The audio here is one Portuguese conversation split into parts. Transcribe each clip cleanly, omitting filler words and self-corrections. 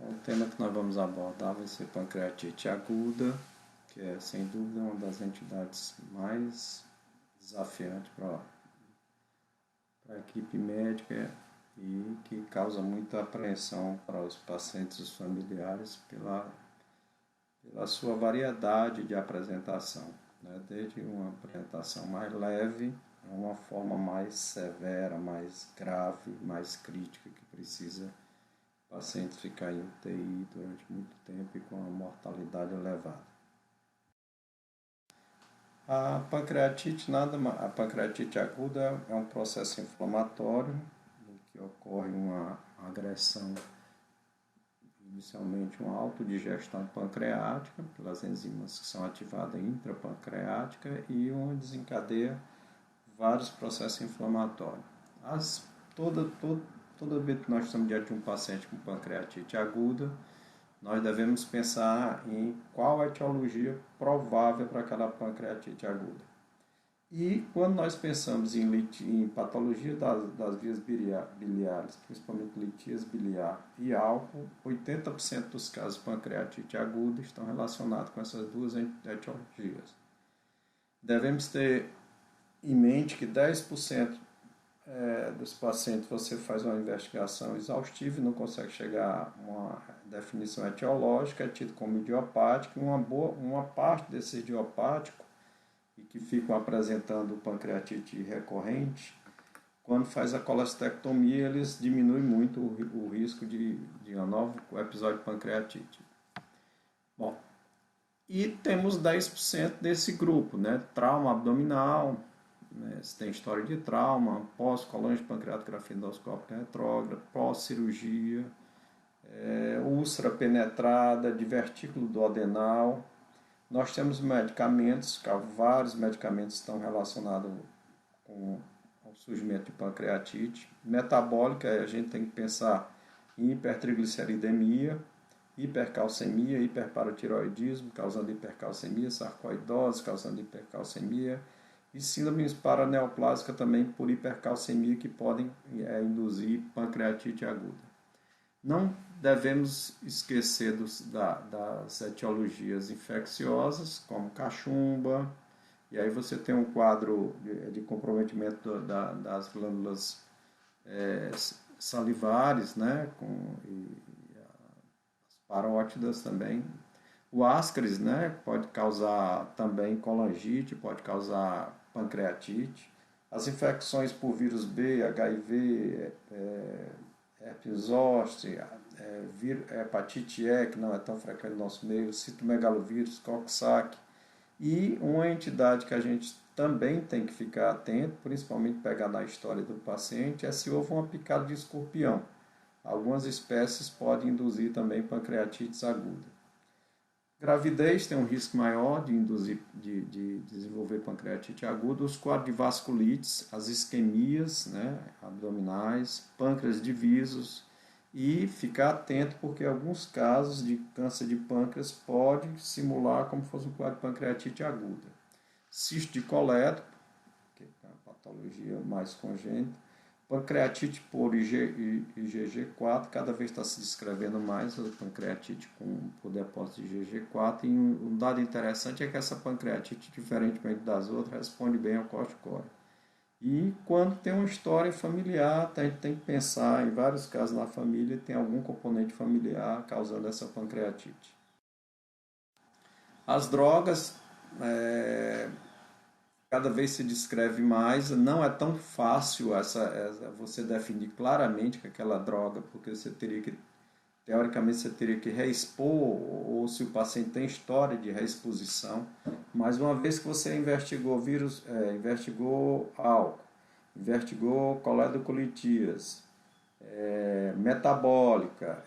O tema que nós vamos abordar vai ser pancreatite aguda, que é sem dúvida uma das entidades mais desafiantes para a equipe médica e que causa muita apreensão para os pacientes e os familiares pela sua variedade de apresentação, né? Desde uma apresentação mais leve a uma forma mais severa, mais grave, mais crítica, que precisa o paciente ficar em UTI durante muito tempo e com a mortalidade elevada. A pancreatite aguda é um processo inflamatório em que ocorre uma agressão, inicialmente uma autodigestão pancreática, pelas enzimas que são ativadas intrapancreática, e uma desencadeia vários processos inflamatórios. Toda vez que nós estamos diante de um paciente com pancreatite aguda, nós devemos pensar em qual a etiologia provável para aquela pancreatite aguda. E quando nós pensamos em patologia das vias biliares, principalmente litíase biliar e álcool, 80% dos casos de pancreatite aguda estão relacionados com essas duas etiologias. Devemos ter em mente que 10% dos pacientes você faz uma investigação exaustiva e não consegue chegar a uma definição etiológica, é tido como idiopático, e uma parte desse idiopático, e que ficam apresentando pancreatite recorrente, quando faz a colestectomia, eles diminuem muito o risco de um novo episódio de pancreatite. Bom, e temos 10% desse grupo, né? Trauma abdominal, né? Se tem história de trauma, pós-colônia de pancreatografia endoscópica retrógrada, pós-cirurgia, úlcera penetrada, divertículo duodenal. Nós temos medicamentos, vários medicamentos estão relacionados com o surgimento de pancreatite. Metabólica, a gente tem que pensar em hipertrigliceridemia, hipercalcemia, hiperparatiroidismo, causando hipercalcemia, sarcoidose, causando hipercalcemia, e síndromes paraneoplásica também por hipercalcemia, que podem induzir pancreatite aguda. Não devemos esquecer das etiologias infecciosas, como cachumba, e aí você tem um quadro de comprometimento das glândulas salivares, né, as parótidas também. O ascaris, né, pode causar também colangite, pode causar pancreatite. As infecções por vírus B, HIV, herpes zoster, hepatite E, que não é tão frequente no nosso meio, citomegalovírus, Coxsackie. E uma entidade que a gente também tem que ficar atento, principalmente pegar na história do paciente, é se houve uma picada de escorpião. Algumas espécies podem induzir também pancreatites aguda. Gravidez tem um risco maior de desenvolver pancreatite aguda, os quadros de vasculites, as isquemias, né, abdominais, pâncreas divisos, e ficar atento porque alguns casos de câncer de pâncreas podem simular como se fosse um quadro de pancreatite aguda. Cisto de colédoco, que é uma patologia mais congênita, pancreatite por IgG4, cada vez está se descrevendo mais a pancreatite por depósito de IgG4, e um dado interessante é que essa pancreatite, diferentemente das outras, responde bem ao corticóide. E quando tem uma história familiar, a gente tem que pensar, em vários casos na família, tem algum componente familiar causando essa pancreatite. As drogas, cada vez se descreve mais, não é tão fácil você definir claramente que aquela droga, porque você teria que, teoricamente, você teria que reexpor, ou se o paciente tem história de reexposição, mas uma vez que você investigou investigou álcool, investigou coledocolitias, metabólica,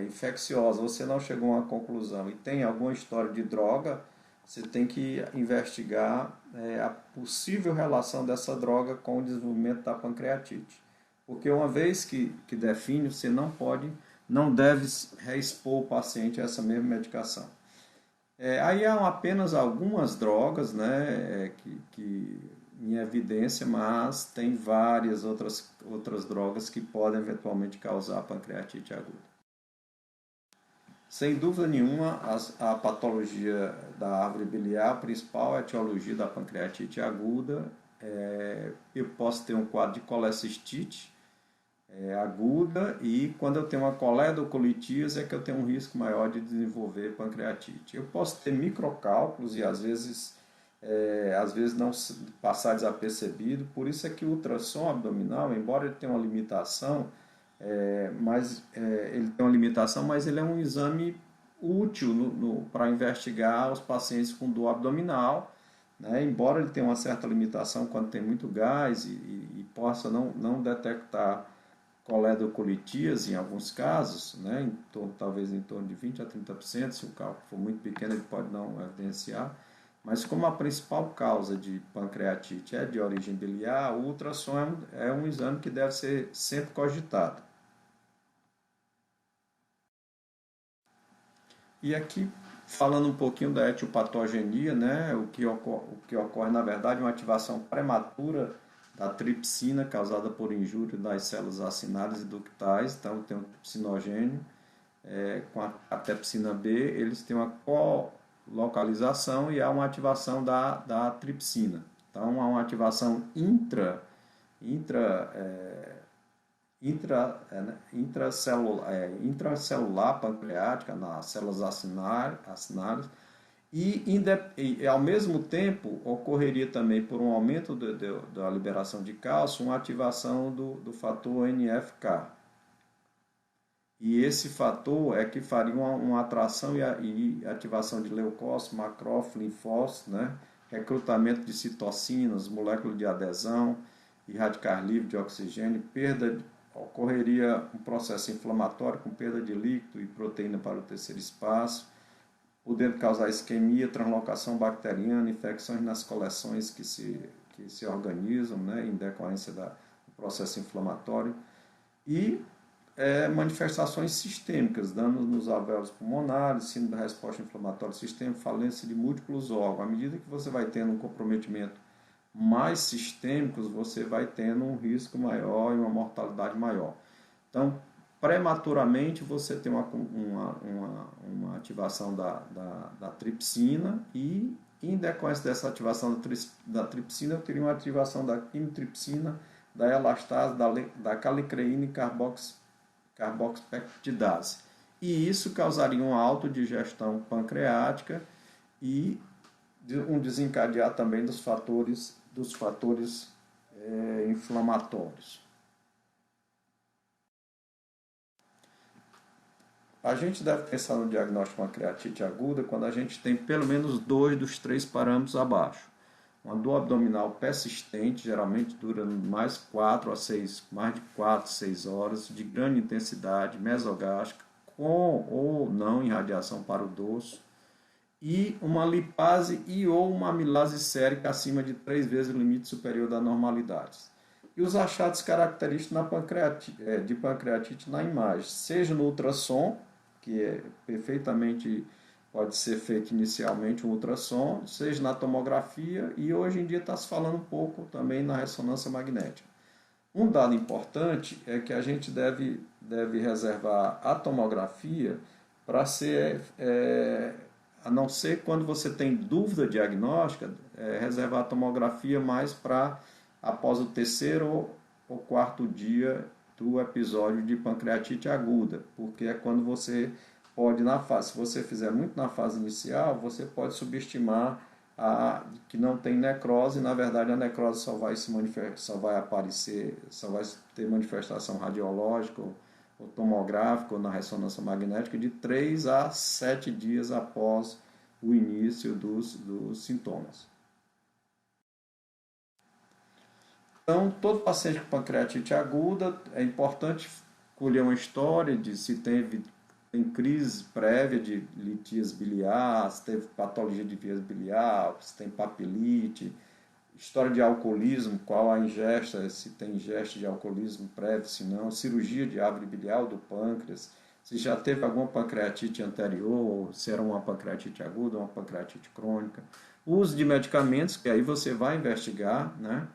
infecciosa, você não chegou a uma conclusão e tem alguma história de droga, você tem que investigar a possível relação dessa droga com o desenvolvimento da pancreatite. Porque uma vez que define, você não deve reexpor o paciente a essa mesma medicação. Aí há apenas algumas drogas, né, que em evidência, mas tem várias outras drogas que podem eventualmente causar pancreatite aguda. Sem dúvida nenhuma, a patologia da árvore biliar, a principal etiologia da pancreatite aguda, eu posso ter um quadro de colecistite aguda, e quando eu tenho uma coledocolitíase é que eu tenho um risco maior de desenvolver pancreatite. Eu posso ter microcálculos e às vezes não passar desapercebido, por isso é que o ultrassom abdominal, embora ele tenha uma limitação, mas ele é um exame útil para investigar os pacientes com dor abdominal, né? Embora ele tenha uma certa limitação quando tem muito gás e possa não detectar coledocolitíase em alguns casos, né? Talvez em torno de 20 a 30%, se o cálculo for muito pequeno ele pode não evidenciar, mas como a principal causa de pancreatite é de origem biliar, o ultrassom é um exame que deve ser sempre cogitado. E aqui, falando um pouquinho da etiopatogenia, né, o que ocorre, na verdade, é uma ativação prematura da tripsina causada por injúria das células acinárias e ductais. Então, tem um tripsinogênio com a tripsina B, eles têm uma colocalização e há uma ativação da tripsina. Então, há uma ativação intracelular pancreática nas células acinárias e ao mesmo tempo ocorreria também por um aumento da liberação de cálcio uma ativação do fator NF-κ. E esse fator é que faria uma atração e ativação de leucócitos, macrófagos, linfócitos, né? Recrutamento de citocinas, moléculas de adesão e radicais livres de oxigênio, ocorreria um processo inflamatório com perda de líquido e proteína para o terceiro espaço, podendo causar isquemia, translocação bacteriana, infecções nas coleções que se organizam, né, em decorrência do processo inflamatório, e manifestações sistêmicas, danos nos alvéolos pulmonares, síndrome da resposta inflamatória sistêmica, falência de múltiplos órgãos. À medida que você vai tendo um comprometimento mais sistêmicos, você vai tendo um risco maior e uma mortalidade maior. Então, prematuramente, você tem uma ativação da tripsina e, em decorrência dessa ativação da tripsina, eu teria uma ativação da quimitripsina, da elastase, da calicreína e carboxpeptidase. E isso causaria uma autodigestão pancreática e um desencadear também dos fatores inflamatórios. A gente deve pensar no diagnóstico de pancreatite aguda quando a gente tem pelo menos 2 dos 3 parâmetros abaixo. Uma dor abdominal persistente, geralmente dura mais de 4 a 6 horas, de grande intensidade, mesogástrica, com ou não irradiação para o dorso, e uma lipase e ou uma amilase sérica acima de 3 vezes o limite superior da normalidade. E os achados característicos de pancreatite na imagem, seja no ultrassom, que pode ser feito inicialmente um ultrassom, seja na tomografia, e hoje em dia está se falando um pouco também na ressonância magnética. Um dado importante é que a gente deve reservar a tomografia para ser, a não ser quando você tem dúvida diagnóstica, reservar a tomografia mais para após o terceiro ou quarto dia do episódio de pancreatite aguda, porque é quando você pode, se você fizer muito na fase inicial, você pode subestimar que não tem necrose. Na verdade, a necrose só vai ter manifestação radiológica ou tomográfica ou na ressonância magnética de 3 a 7 dias após o início dos sintomas. Então, todo paciente com pancreatite aguda, é importante colher uma história de se tem crise prévia de litíase biliar, se teve patologia de vias biliar, se tem papilite, história de alcoolismo, qual a ingesta, se tem ingesta de alcoolismo prévio, se não, cirurgia de árvore biliar do pâncreas, se já teve alguma pancreatite anterior, se era uma pancreatite aguda ou uma pancreatite crônica, uso de medicamentos, que aí você vai investigar, né?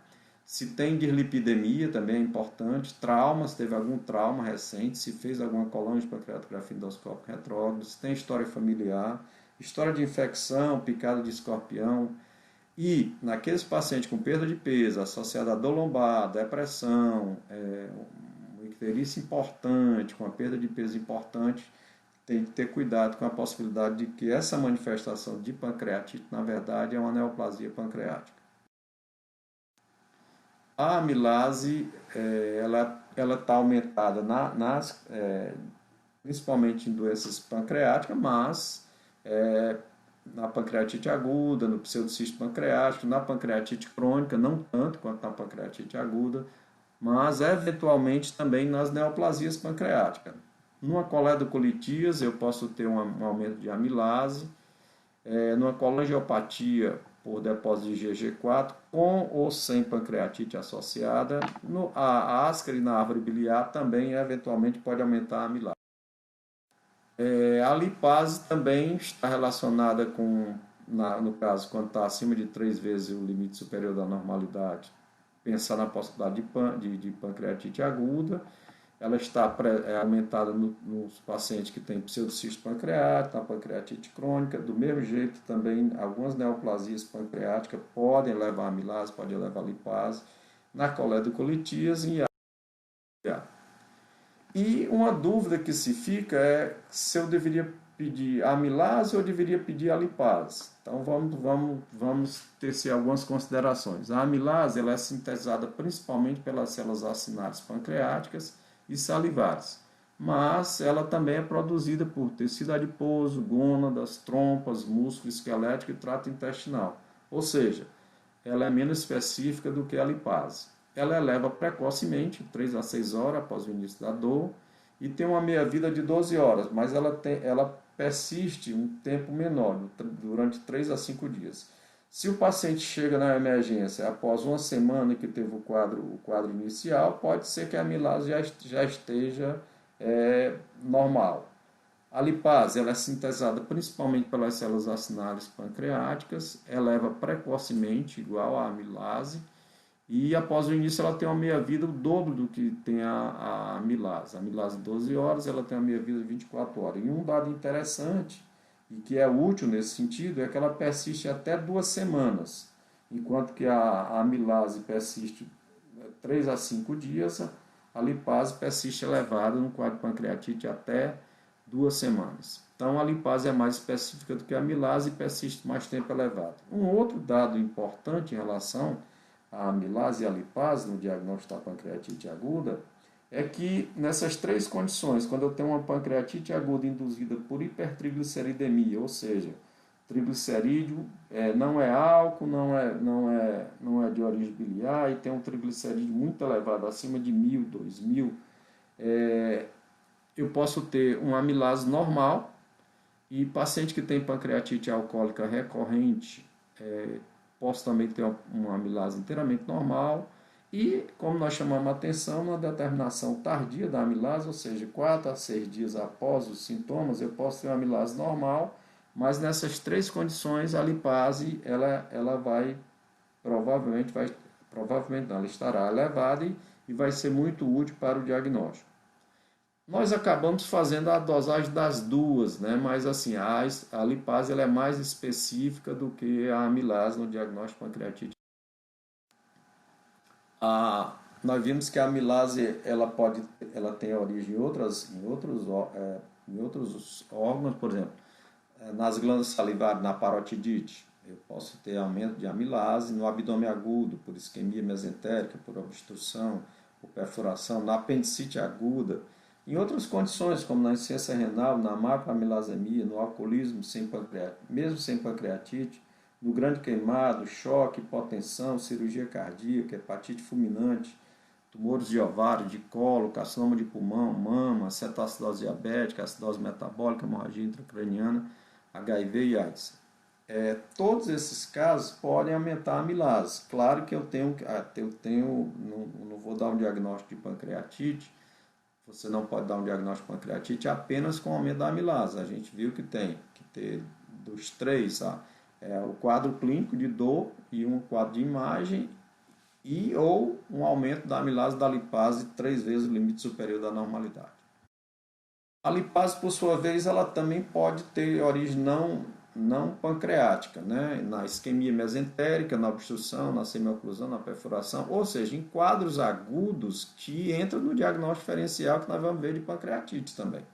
Se tem dislipidemia, também é importante. Traumas, teve algum trauma recente, se fez alguma colangite pancreatografia endoscópica retrógrada, se tem história familiar, história de infecção, picada de escorpião. E naqueles pacientes com perda de peso, associada a dor lombar, depressão, uma icterícia importante, com a perda de peso importante, tem que ter cuidado com a possibilidade de que essa manifestação de pancreatite, na verdade, é uma neoplasia pancreática. A amilase, ela está aumentada principalmente em doenças pancreáticas, mas na pancreatite aguda, no pseudocisto pancreático, na pancreatite crônica, não tanto quanto na pancreatite aguda, mas eventualmente também nas neoplasias pancreáticas. Numa coledocolitíase, eu posso ter um aumento de amilase, numa colangiopatia por depósito de GG4, com ou sem pancreatite associada, a ascaris na árvore biliar também eventualmente pode aumentar a amilase. A lipase também está relacionada com, no caso, quando está acima de 3 vezes o limite superior da normalidade, pensar na possibilidade de pancreatite aguda. Ela está aumentada nos pacientes que têm pseudocisto pancreático, na pancreatite crônica. Do mesmo jeito, também algumas neoplasias pancreáticas podem levar a amilase, podem levar a lipase, na coledocolitíase e uma dúvida que se fica é se eu deveria pedir a amilase ou eu deveria pedir a lipase. Então vamos ter algumas considerações. A amilase ela é sintetizada principalmente pelas células acinares pancreáticas e salivares, mas ela também é produzida por tecido adiposo, gônadas, trompas, músculo esquelético e trato intestinal. Ou seja, ela é menos específica do que a lipase. Ela eleva precocemente, 3 a 6 horas após o início da dor, e tem uma meia-vida de 12 horas, mas ela persiste um tempo menor, durante 3 a 5 dias. Se o paciente chega na emergência após uma semana que teve o quadro inicial, pode ser que a amilase já esteja normal. A lipase ela é sintetizada principalmente pelas células acinares pancreáticas, eleva precocemente, igual à amilase, e após o início ela tem uma meia-vida o dobro do que tem a amilase. A amilase 12 horas, ela tem uma meia-vida de 24 horas. E um dado interessante, e que é útil nesse sentido, é que ela persiste até 2 semanas, enquanto que a amilase persiste 3 a 5 dias, a lipase persiste elevada no quadro de pancreatite até 2 semanas. Então a lipase é mais específica do que a amilase e persiste mais tempo elevado. Um outro dado importante em relação à amilase e à lipase no diagnóstico da pancreatite aguda é que nessas 3 condições, quando eu tenho uma pancreatite aguda induzida por hipertrigliceridemia, ou seja, triglicerídeo não é álcool, não é de origem biliar e tem um triglicerídeo muito elevado, acima de 1000, 2000, eu posso ter uma amilase normal e paciente que tem pancreatite alcoólica recorrente, posso também ter uma amilase inteiramente normal e, como nós chamamos a atenção, na determinação tardia da amilase, ou seja, 4 a 6 dias após os sintomas, eu posso ter uma amilase normal, mas nessas 3 condições a lipase ela provavelmente não, ela estará elevada e vai ser muito útil para o diagnóstico. Nós acabamos fazendo a dosagem das duas, né? Mas assim, a lipase ela é mais específica do que a amilase no diagnóstico de pancreatite. Nós vimos que a amilase ela tem origem em outros órgãos, por exemplo, nas glândulas salivares, na parotidite. Eu posso ter aumento de amilase no abdômen agudo, por isquemia mesentérica, por obstrução, por perfuração, na apendicite aguda. Em outras condições, como na insuficiência renal, na macroamilasemia, no alcoolismo mesmo sem pancreatite, no grande queimado, choque, hipotensão, cirurgia cardíaca, hepatite fulminante, tumores de ovário, de colo, carcinoma de pulmão, mama, cetoacidose diabética, acidose metabólica, hemorragia intracraniana, HIV e AIDS. Todos esses casos podem aumentar a amilase. Claro que eu não vou dar um diagnóstico de pancreatite, você não pode dar um diagnóstico de pancreatite apenas com aumento da amilase. A gente viu que tem que ter dos 3, o quadro clínico de dor e um quadro de imagem e ou um aumento da amilase da lipase 3 vezes o limite superior da normalidade. A lipase, por sua vez, ela também pode ter origem não pancreática, né? Na isquemia mesentérica, na obstrução, na semioclusão, na perfuração, ou seja, em quadros agudos que entram no diagnóstico diferencial que nós vamos ver de pancreatite também.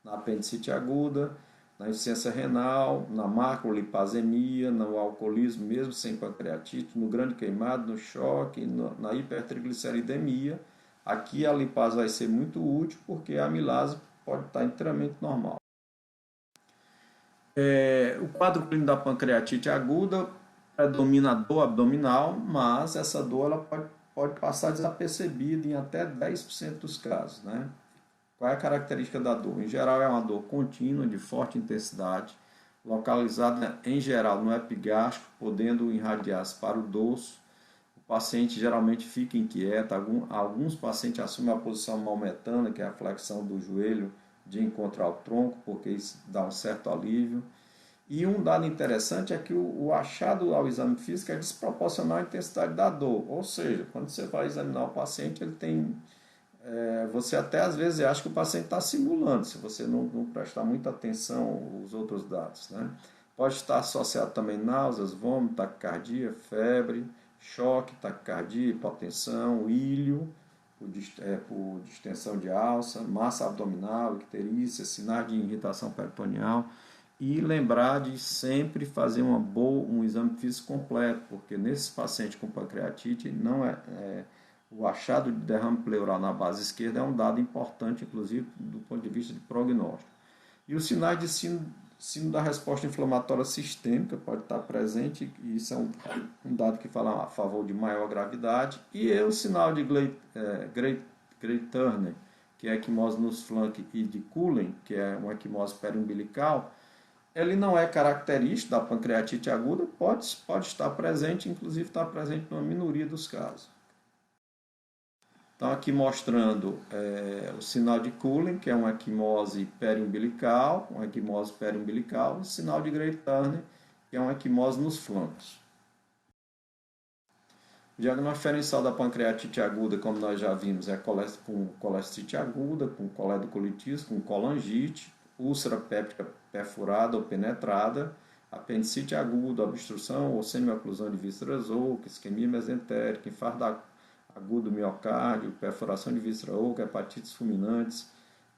Na apendicite aguda, na insuficiência renal, na macrolipasemia, no alcoolismo mesmo sem pancreatite, no grande queimado, no choque, na hipertrigliceridemia. Aqui a lipase vai ser muito útil porque a amilase pode estar inteiramente normal. O quadro clínico da pancreatite aguda predomina a dor abdominal, mas essa dor ela pode passar desapercebida em até 10% dos casos, né? Qual é a característica da dor? Em geral, é uma dor contínua, de forte intensidade, localizada em geral no epigástrico, podendo irradiar-se para o dorso. O paciente geralmente fica inquieto. Alguns pacientes assumem a posição maometana, que é a flexão do joelho de encontrar o tronco, porque isso dá um certo alívio. E um dado interessante é que o achado ao exame físico é desproporcional à intensidade da dor. Ou seja, quando você vai examinar o paciente, ele tem você até às vezes acha que o paciente está simulando, se você não prestar muita atenção aos outros dados, né? Pode estar associado também náuseas, vômito, taquicardia, febre, choque, taquicardia, hipotensão, ilho, por distensão de alça, massa abdominal, icterícia, sinais de irritação peritoneal. E lembrar de sempre fazer um exame físico completo, porque nesses pacientes com pancreatite não o achado de derrame pleural na base esquerda é um dado importante, inclusive, do ponto de vista de prognóstico. E os sinais de sino da resposta inflamatória sistêmica pode estar presente, e isso é um dado que fala a favor de maior gravidade. E o sinal de Grey-Turner, que é a equimose nos flancos, e de Cullen, que é uma equimose periumbilical, ele não é característico da pancreatite aguda, pode estar presente, inclusive está presente numa minoria dos casos. Então, aqui mostrando o sinal de Cullen, que é uma equimose periumbilical, e o sinal de Grey-Turner, que é uma equimose nos flancos. O diagnóstico diferencial da pancreatite aguda, como nós já vimos, é com colestite aguda, com coledocolitis, com colangite, úlcera péptica perfurada ou penetrada, apendicite aguda, obstrução ou semioclusão de vísceras ocas, isquemia mesentérica, infarto agudo do miocárdio, perfuração de víscera oca, hepatites fulminantes,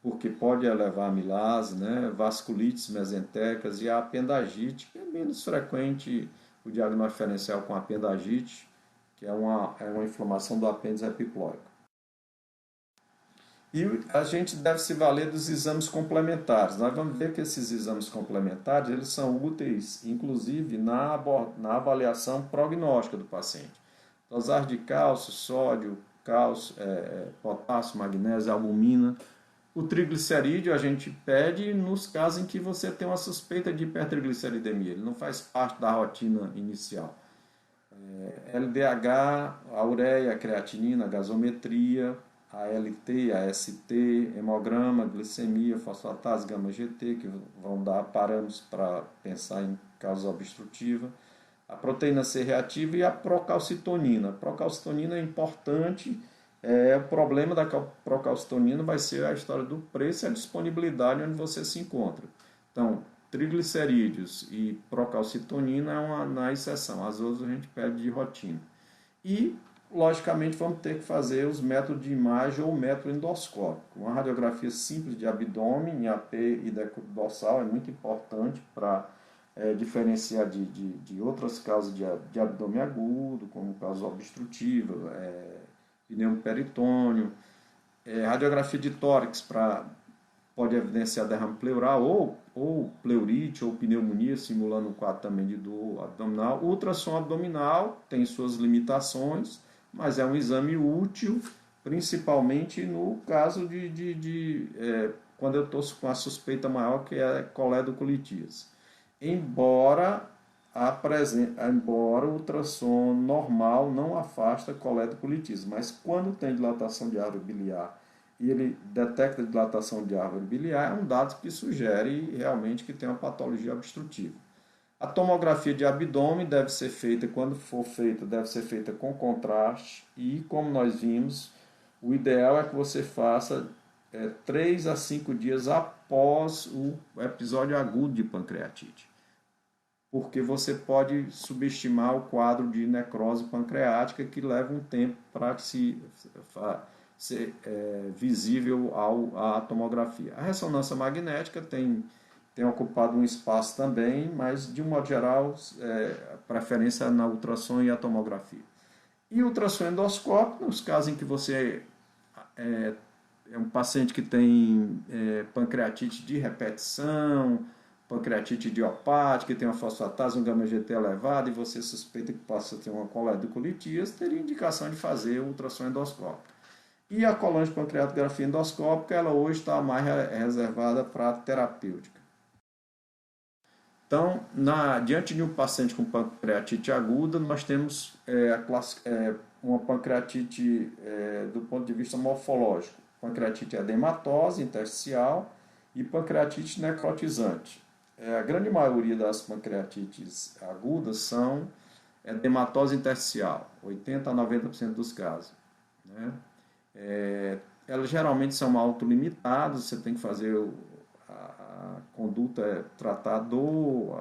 porque pode elevar a amilase, né? Vasculites mesentéricas e a apendagite, que é menos frequente o diagnóstico diferencial com apendagite, que é uma inflamação do apêndice epiploico. E a gente deve se valer dos exames complementares. Nós vamos ver que esses exames complementares eles são úteis, inclusive, na avaliação prognóstica do paciente. Dosagem de cálcio, sódio, potássio, magnésio, albumina. O triglicerídeo a gente pede nos casos em que você tem uma suspeita de hipertrigliceridemia. Ele não faz parte da rotina inicial. LDH, a ureia, a creatinina, a gasometria, a ALT, a ST, hemograma, glicemia, fosfatase, gama-GT, que vão dar parâmetros para pensar em causa obstrutiva. A proteína C reativa e a procalcitonina. A procalcitonina é importante. O problema da procalcitonina vai ser a história do preço e a disponibilidade onde você se encontra. Então, triglicerídeos e procalcitonina é na exceção. As outras a gente pede de rotina. E, logicamente, vamos ter que fazer os métodos de imagem ou método endoscópico. Uma radiografia simples de abdômen, em AP e decúbito dorsal é muito importante para diferenciar de outras causas de abdômen agudo, como causa obstrutiva, pneumoperitônio, radiografia de tórax pode evidenciar derrame pleural ou pleurite ou pneumonia, simulando um quadro também de dor abdominal. Ultrassom abdominal tem suas limitações, mas é um exame útil, principalmente no caso quando eu estou com a suspeita maior, que é coledocolitíase. Embora o ultrassom normal não afasta coledocolitíase, mas quando tem dilatação de árvore biliar e ele detecta dilatação de árvore biliar, é um dado que sugere realmente que tem uma patologia obstrutiva. A tomografia de abdômen deve ser feita, quando for feita, deve ser feita com contraste e, como nós vimos, o ideal é que você faça 3 a 5 dias após o episódio agudo de pancreatite, porque você pode subestimar o quadro de necrose pancreática que leva um tempo para ser visível à tomografia. A ressonância magnética tem ocupado um espaço também, mas de um modo geral, preferência na ultrassom e a tomografia. E o ultrassom endoscópico, nos casos em que você é um paciente que tem pancreatite de repetição, pancreatite idiopática, que tem uma fosfatase, um gama-GT elevado, e você suspeita que possa ter uma coledocolitíase, teria indicação de fazer o ultrassom endoscópico. E a colangiopancreatografia endoscópica, ela hoje está mais reservada para a terapêutica. Então, diante de um paciente com pancreatite aguda, nós temos uma pancreatite do ponto de vista morfológico. Pancreatite edematose intersticial e pancreatite necrotizante. A grande maioria das pancreatites agudas são edematose intersticial, 80 a 90% dos casos, né? Elas geralmente são autolimitadas, você tem que fazer a conduta, tratar dor,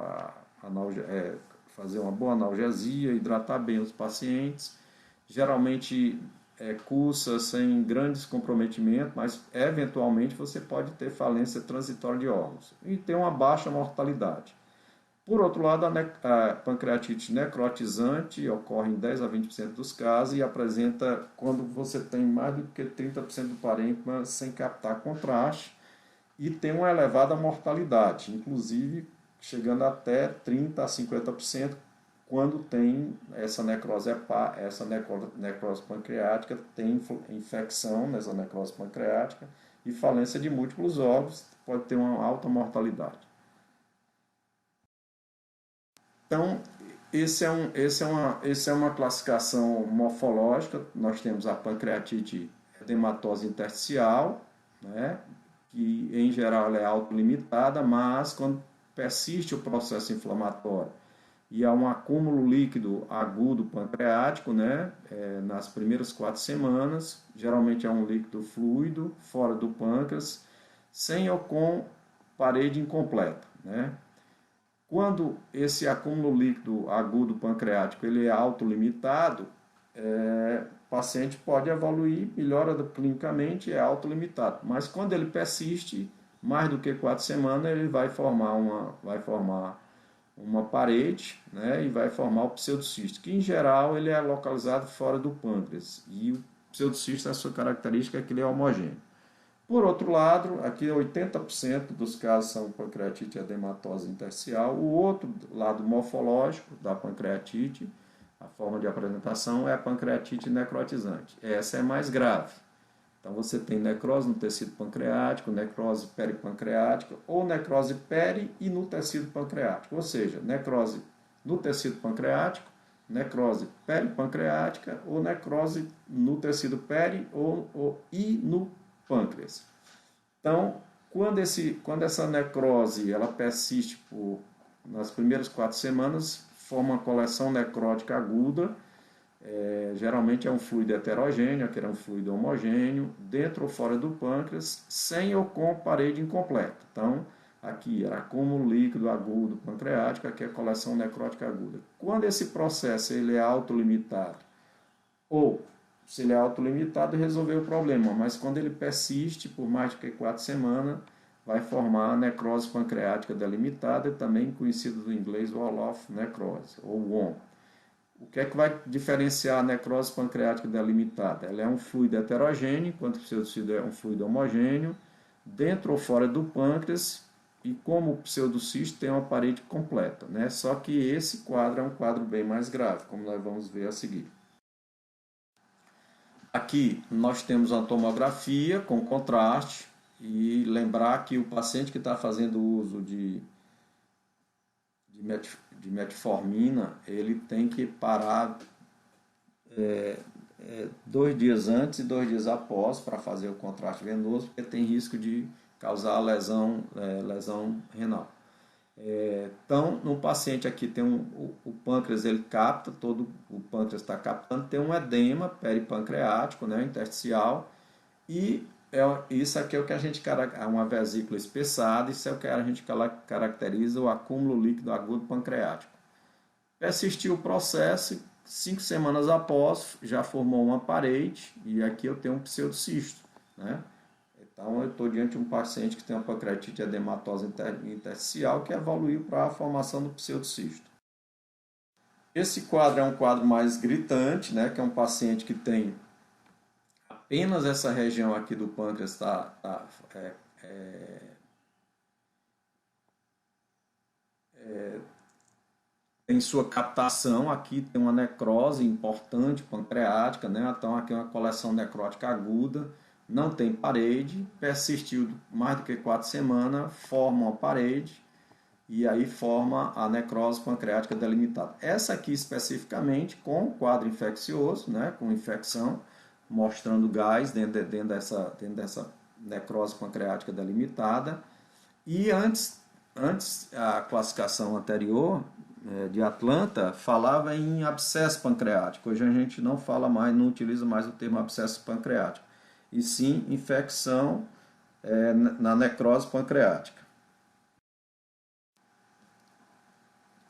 fazer uma boa analgesia, hidratar bem os pacientes. Geralmente cursa sem grandes comprometimentos, mas eventualmente você pode ter falência transitória de órgãos e ter uma baixa mortalidade. Por outro lado, a pancreatite necrotizante ocorre em 10 a 20% dos casos e apresenta quando você tem mais do que 30% do parênquima sem captar contraste e tem uma elevada mortalidade, inclusive chegando até 30% a 50% quando tem essa necrose pancreática, tem infecção nessa necrose pancreática e falência de múltiplos órgãos, pode ter uma alta mortalidade. Então, essa é uma classificação morfológica. Nós temos a pancreatite edematose intersticial, né, que em geral ela é autolimitada, mas quando persiste o processo inflamatório e há um acúmulo líquido agudo pancreático, né, nas primeiras 4 semanas, geralmente é um líquido fluido fora do pâncreas, sem ou com parede incompleta, né? Quando esse acúmulo líquido agudo pancreático ele é autolimitado, o paciente pode evoluir, melhora clinicamente, é autolimitado. Mas quando ele persiste, mais do que 4 semanas, ele vai formar uma parede, né, e vai formar o pseudocisto, que em geral ele é localizado fora do pâncreas. E o pseudocisto, a sua característica é que ele é homogêneo. Por outro lado, aqui 80% dos casos são pancreatite edematose intersticial. O outro lado morfológico da pancreatite, a forma de apresentação, é a pancreatite necrotizante. Essa é mais grave. Então você tem necrose no tecido pancreático, necrose peripancreática ou necrose peri e no tecido pancreático. Ou seja, necrose no tecido pancreático, necrose peripancreática ou necrose no tecido peri e no pâncreas. Então, quando essa necrose ela persiste nas primeiras 4 semanas, forma uma coleção necrótica aguda, geralmente é um fluido heterogêneo, aqui é um fluido homogêneo, dentro ou fora do pâncreas, sem ou com parede incompleta. Então, aqui é acúmulo líquido agudo pancreático, aqui é coleção necrótica aguda. Quando esse processo ele é autolimitado, ou se ele é autolimitado, resolveu o problema, mas quando ele persiste por mais de 4 semanas, vai formar a necrose pancreática delimitada, também conhecido do inglês wall-off necrose, ou WON. O que é que vai diferenciar a necrose pancreática delimitada? Ela é um fluido heterogêneo, enquanto o pseudocisto é um fluido homogêneo, dentro ou fora do pâncreas, e como o pseudocisto tem uma parede completa, né? Só que esse quadro é um quadro bem mais grave, como nós vamos ver a seguir. Aqui nós temos uma tomografia com contraste e lembrar que o paciente que está fazendo uso de metformina, ele tem que parar 2 dias antes e 2 dias após para fazer o contraste venoso, porque tem risco de causar lesão renal. Então, no paciente aqui tem o pâncreas, ele capta, todo o pâncreas está captando, tem um edema peripancreático, né, intersticial, e isso aqui é o que a gente é uma vesícula espessada, isso é o que a gente caracteriza o acúmulo líquido agudo pancreático. Persistiu o processo, 5 semanas após, já formou uma parede, e aqui eu tenho um pseudocisto, né? Então, eu estou diante de um paciente que tem uma pancreatite edematosa intersticial que evoluiu para a formação do pseudocisto. Esse quadro é um quadro mais gritante, né, que é um paciente que tem apenas essa região aqui do pâncreas tem sua captação, aqui tem uma necrose importante pancreática, né? Então aqui é uma coleção necrótica aguda, não tem parede, persistiu mais do que 4 semanas, forma uma parede e aí forma a necrose pancreática delimitada. Essa aqui especificamente com quadro infeccioso, né? Com infecção, mostrando gás dentro dessa necrose pancreática delimitada. E antes a classificação anterior de Atlanta falava em abscesso pancreático. Hoje a gente não fala mais, não utiliza mais o termo abscesso pancreático, e sim infecção na necrose pancreática.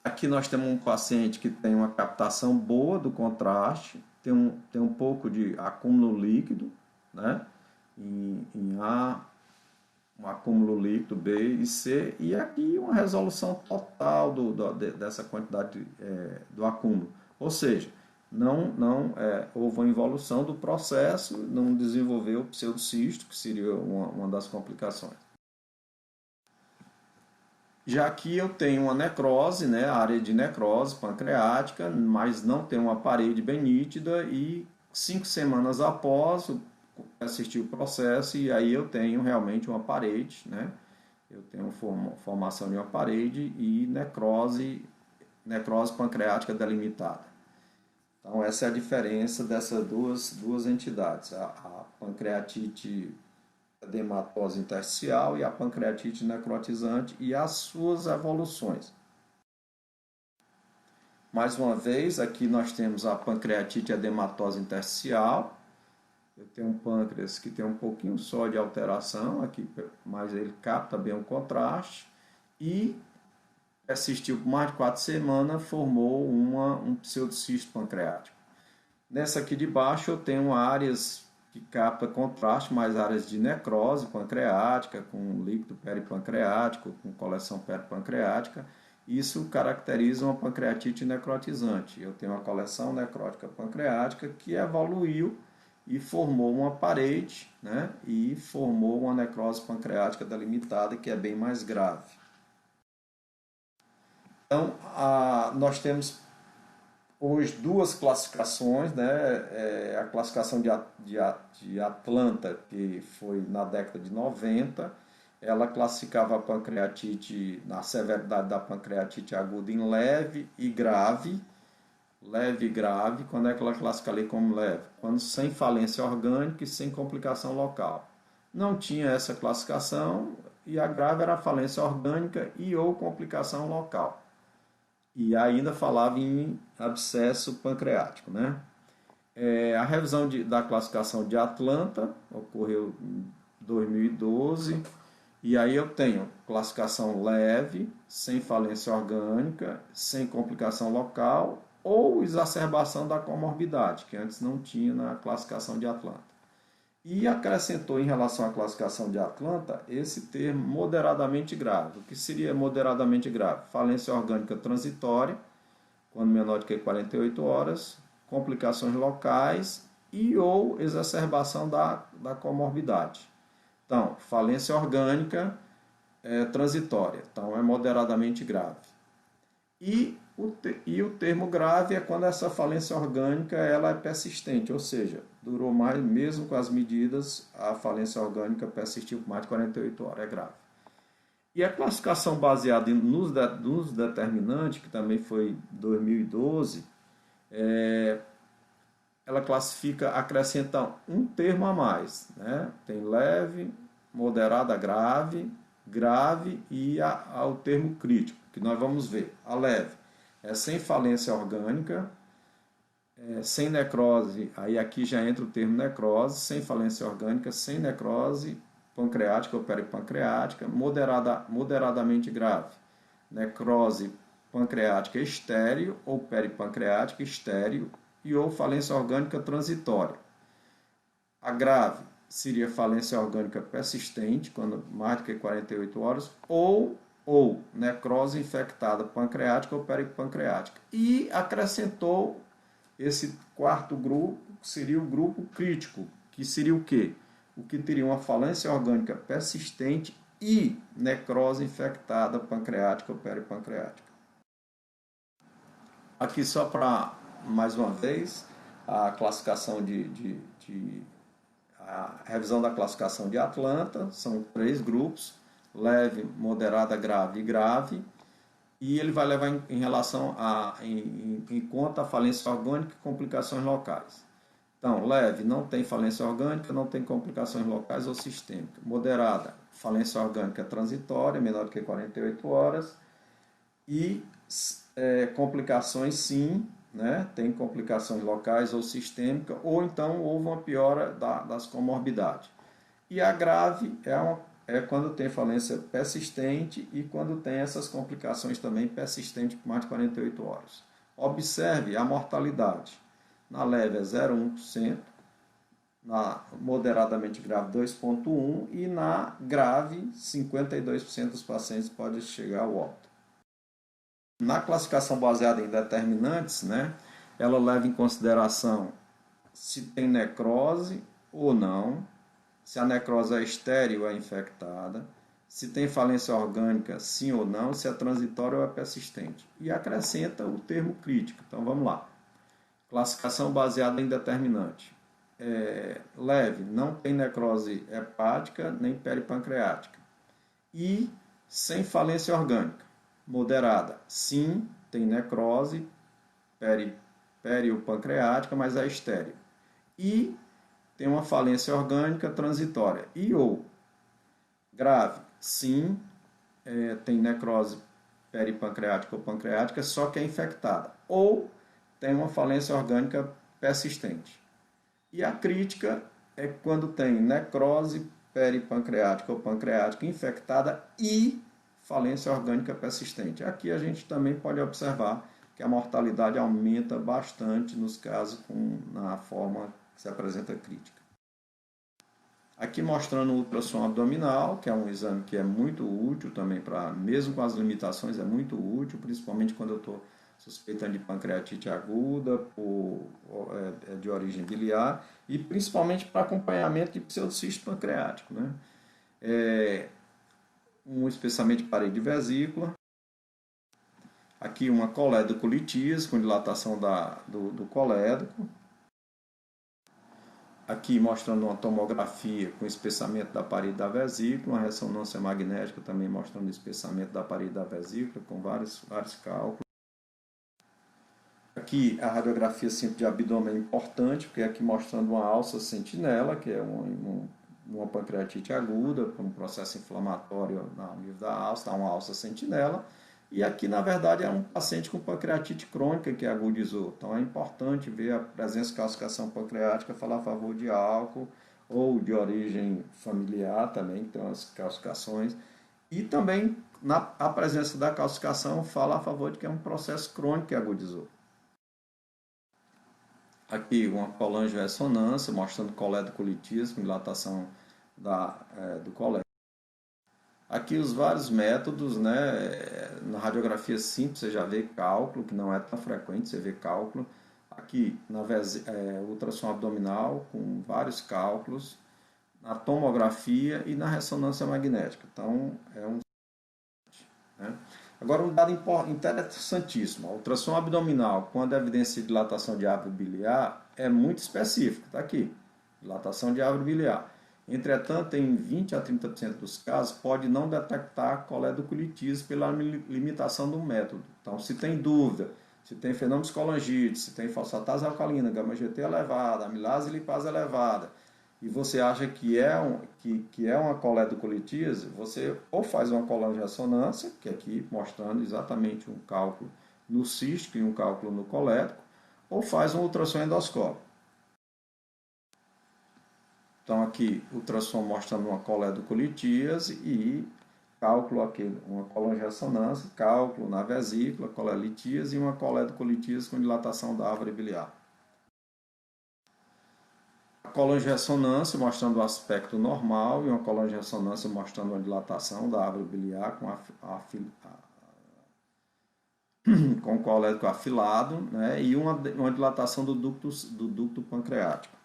Aqui nós temos um paciente que tem uma captação boa do contraste, tem um pouco de acúmulo líquido, né, em A, um acúmulo líquido B e C, e aqui uma resolução total dessa quantidade do acúmulo. Ou seja, não houve uma involução do processo, não desenvolveu o pseudocisto, que seria uma das complicações. Já aqui eu tenho uma necrose, né, área de necrose pancreática, mas não tem uma parede bem nítida, e 5 semanas após assistir o processo, e aí eu tenho realmente uma parede, né? Eu tenho formação de uma parede e necrose pancreática delimitada. Então essa é a diferença dessas duas entidades, a pancreatite edematosa intersticial e a pancreatite necrotizante e as suas evoluções. Mais uma vez, aqui nós temos a pancreatite edematosa intersticial. Eu tenho um pâncreas que tem um pouquinho só de alteração aqui, mas ele capta bem o contraste e persistiu por mais de 4 semanas, formou um pseudocisto pancreático. Nessa aqui de baixo eu tenho áreas que capta contraste, mais áreas de necrose pancreática, com líquido peripancreático, com coleção peripancreática. Isso caracteriza uma pancreatite necrotizante. Eu tenho uma coleção necrótica pancreática que evoluiu e formou uma parede, né? E formou uma necrose pancreática delimitada, que é bem mais grave. Então, nós temos hoje duas classificações, né? A classificação de Atlanta, que foi na década de 90, ela classificava a pancreatite, na severidade da pancreatite aguda, em leve e grave. Leve e grave, quando é que ela classifica ali como leve? Quando sem falência orgânica e sem complicação local. Não tinha essa classificação, e a grave era a falência orgânica e ou complicação local. E ainda falava em abscesso pancreático, né? A revisão da classificação de Atlanta ocorreu em 2012, e aí eu tenho classificação leve, sem falência orgânica, sem complicação local ou exacerbação da comorbidade, que antes não tinha na classificação de Atlanta. E acrescentou em relação à classificação de Atlanta esse termo moderadamente grave. O que seria moderadamente grave? Falência orgânica transitória, quando menor do que 48 horas, complicações locais e ou exacerbação da comorbidade. Então, falência orgânica transitória, então é moderadamente grave. E o termo grave é quando essa falência orgânica ela é persistente, ou seja, durou mais, mesmo com as medidas, a falência orgânica persistiu por mais de 48 horas, é grave. E a classificação baseada nos determinantes, que também foi em 2012, ela classifica, acrescenta um termo a mais, né? Tem leve, moderada, grave, grave e ao termo crítico, que nós vamos ver. A leve é sem falência orgânica, sem necrose, aí aqui já entra o termo necrose, sem falência orgânica, sem necrose pancreática ou peripancreática, moderadamente grave, necrose pancreática estéril ou peripancreática estéril e ou falência orgânica transitória. A grave seria falência orgânica persistente, quando mais do que 48 horas, ou necrose infectada pancreática ou peripancreática. E acrescentou esse quarto grupo, que seria o grupo crítico, que seria o quê? O que teria uma falência orgânica persistente e necrose infectada pancreática ou peripancreática. Aqui só para, mais uma vez, a classificação a revisão da classificação de Atlanta, são 3 grupos, leve, moderada, grave e grave, e ele vai levar em relação em conta a falência orgânica e complicações locais. Então, leve, não tem falência orgânica, não tem complicações locais ou sistêmicas. Moderada, falência orgânica transitória, menor do que 48 horas, e complicações sim, né? Tem complicações locais ou sistêmicas, ou então houve uma piora das comorbidades. E a grave é quando tem falência persistente e quando tem essas complicações também persistentes por mais de 48 horas. Observe a mortalidade. Na leve é 0,1%, na moderadamente grave 2,1% e na grave 52% dos pacientes podem chegar ao óbito. Na classificação baseada em determinantes, né, ela leva em consideração se tem necrose ou não, se a necrose é estéril ou é infectada, se tem falência orgânica, sim ou não, se é transitória ou é persistente. E acrescenta o termo crítico. Então vamos lá. Classificação baseada em determinante. Leve, não tem necrose hepática nem peripancreática. E sem falência orgânica. Moderada, sim, tem necrose periopancreática, mas é estéril. E tem uma falência orgânica transitória. E ou grave, sim, tem necrose peripancreática ou pancreática, só que é infectada. Ou tem uma falência orgânica persistente. E a crítica é quando tem necrose peripancreática ou pancreática infectada e falência orgânica persistente. Aqui a gente também pode observar que a mortalidade aumenta bastante nos casos na forma que se apresenta crítica. Aqui mostrando o ultrassom abdominal, que é um exame que é muito útil também mesmo com as limitações, é muito útil, principalmente quando eu estou suspeitando de pancreatite aguda de origem biliar e principalmente para acompanhamento de pseudocisto pancreático, né? Um espessamento de parede de vesícula. Aqui uma colédocolitise com dilatação do colédoco. Aqui mostrando uma tomografia com espessamento da parede da vesícula, uma ressonância magnética também mostrando o espessamento da parede da vesícula com vários cálculos. Aqui a radiografia simples de abdômen é importante, porque aqui mostrando uma alça sentinela, que é uma pancreatite aguda, com um processo inflamatório no nível da alça, uma alça sentinela. E aqui, na verdade, é um paciente com pancreatite crônica que agudizou. Então, é importante ver a presença de calcificação pancreática, falar a favor de álcool ou de origem familiar também, que tem as calcificações. E também, a presença da calcificação fala a favor de que é um processo crônico que agudizou. Aqui uma colangio-ressonância mostrando colédocolitise com dilatação do colédoco. Aqui os vários métodos, né? Na radiografia simples você já vê cálculo, que não é tão frequente, você vê cálculo. Aqui na ultrassom abdominal com vários cálculos, na tomografia e na ressonância magnética. Então né? Agora um dado interessantíssimo, a ultrassom abdominal com a evidência de dilatação de árvore biliar é muito específico, está aqui, dilatação de árvore biliar. Entretanto, em 20 a 30% dos casos, pode não detectar colédocolitise pela limitação do método. Então, se tem dúvida, se tem fenômenos colangite, se tem fosfatase alcalina, gama-GT elevada, amilase e lipase elevada, e você acha que é uma coledocolitíase, você ou faz uma colangiossonância, que é aqui mostrando exatamente um cálculo no cístico e um cálculo no colético, ou faz um ultrassom endoscópico. Então aqui ultrassom mostrando uma coledocolitíase e cálculo aqui, uma colangiossonância, cálculo na vesícula, colelitíase e uma coledocolitíase com dilatação da árvore biliar. A colangiossonância mostrando o aspecto normal e uma colangiossonância mostrando uma dilatação da árvore biliar com o colédoco afilado, né, e uma dilatação do ducto pancreático.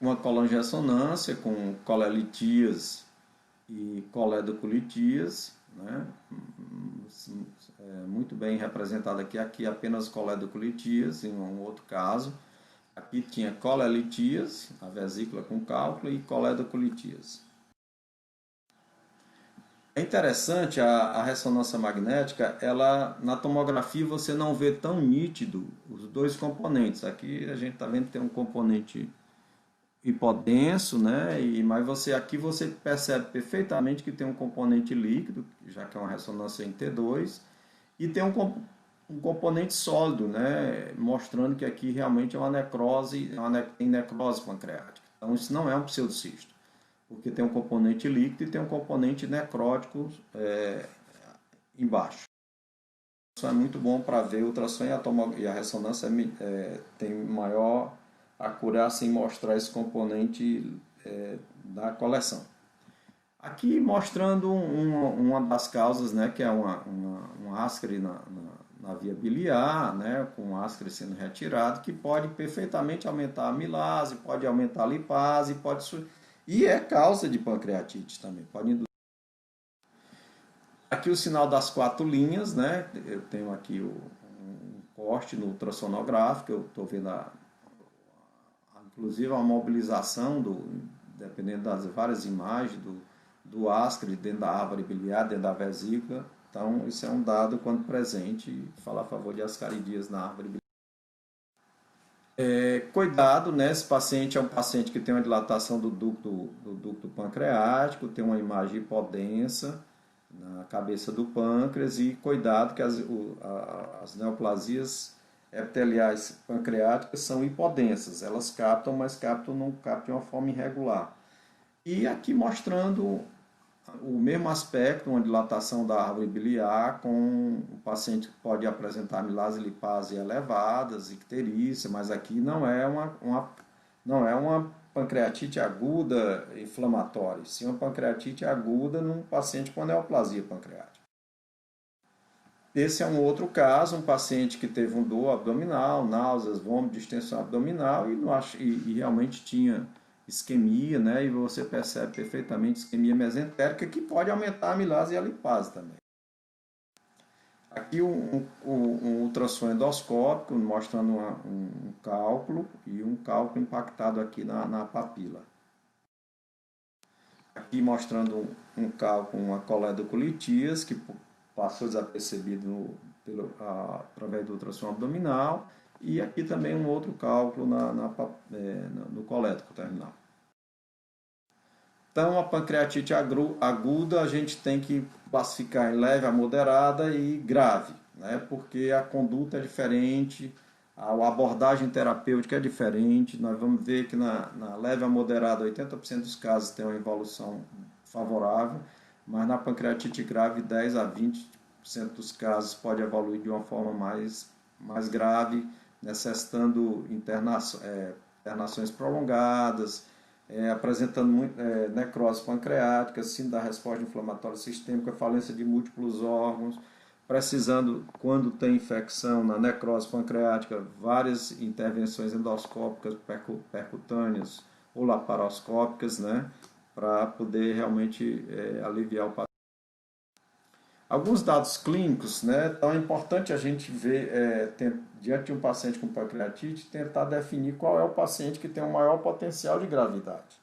Uma colangiossonância com colelitíase e coledocolitíase, né, muito bem representada aqui apenas coledocolitíase, em um outro caso. Aqui tinha colelitíase, a vesícula com cálculo, e coledocolitíase. É interessante a ressonância magnética, ela na tomografia você não vê tão nítido os dois componentes. Aqui a gente está vendo que tem um componente hipodenso, né? Mas aqui você percebe perfeitamente que tem um componente líquido, já que é uma ressonância em T2, e tem um componente sólido, né? Mostrando que aqui realmente é uma necrose, tem necrose pancreática. Então isso não é um pseudocisto, porque tem um componente líquido e tem um componente necrótico embaixo. Isso é muito bom para ver o ultrassom e a ressonância tem maior acurácia em mostrar esse componente da coleção. Aqui mostrando uma das causas, né, que é um ascre na via biliar, né, com o ascre sendo retirado, que pode perfeitamente aumentar a amilase, pode aumentar a lipase, e é causa de pancreatite também. Aqui o sinal das 4 linhas, né, eu tenho aqui um corte no ultrassonográfico, eu estou vendo inclusive a mobilização, dependendo das várias imagens, do ascre dentro da árvore biliar, dentro da vesícula. Então, isso é um dado quando presente, fala a favor de ascaridíase na árvore biliar. Cuidado, né? Esse paciente é um paciente que tem uma dilatação do ducto pancreático, tem uma imagem hipodensa na cabeça do pâncreas, e cuidado que as neoplasias epiteliais pancreáticas são hipodensas, elas captam, mas não captam de uma forma irregular. E aqui mostrando o mesmo aspecto, uma dilatação da árvore biliar, com o paciente que pode apresentar amilase e lipase elevadas, icterícia, mas aqui não é uma pancreatite aguda inflamatória, sim uma pancreatite aguda num paciente com neoplasia pancreática. Esse é um outro caso, um paciente que teve um dor abdominal, náuseas, vômito, distensão abdominal e realmente tinha isquemia, né? E você percebe perfeitamente isquemia mesentérica, que pode aumentar a amilase e a lipase também. Aqui um ultrassom endoscópico mostrando um cálculo e um cálculo impactado aqui na papila. Aqui mostrando um cálculo, uma coledocolitíase, que passou desapercebido através do ultrassom abdominal, e aqui também um outro cálculo no colético terminal. Então, a pancreatite aguda a gente tem que classificar em leve, a moderada e grave, né? Porque a conduta é diferente, a abordagem terapêutica é diferente. Nós vamos ver que na leve a moderada 80% dos casos tem uma evolução favorável, mas na pancreatite grave 10 a 20% dos casos pode evoluir de uma forma mais grave, necessitando internações prolongadas, apresentando necrose pancreática, síndrome da resposta inflamatória sistêmica, falência de múltiplos órgãos, precisando, quando tem infecção na necrose pancreática, várias intervenções endoscópicas, percutâneas ou laparoscópicas, né, para poder realmente aliviar o paciente. Alguns dados clínicos, né, então é importante a gente ver, diante de um paciente com pancreatite, tentar definir qual é o paciente que tem o maior potencial de gravidade.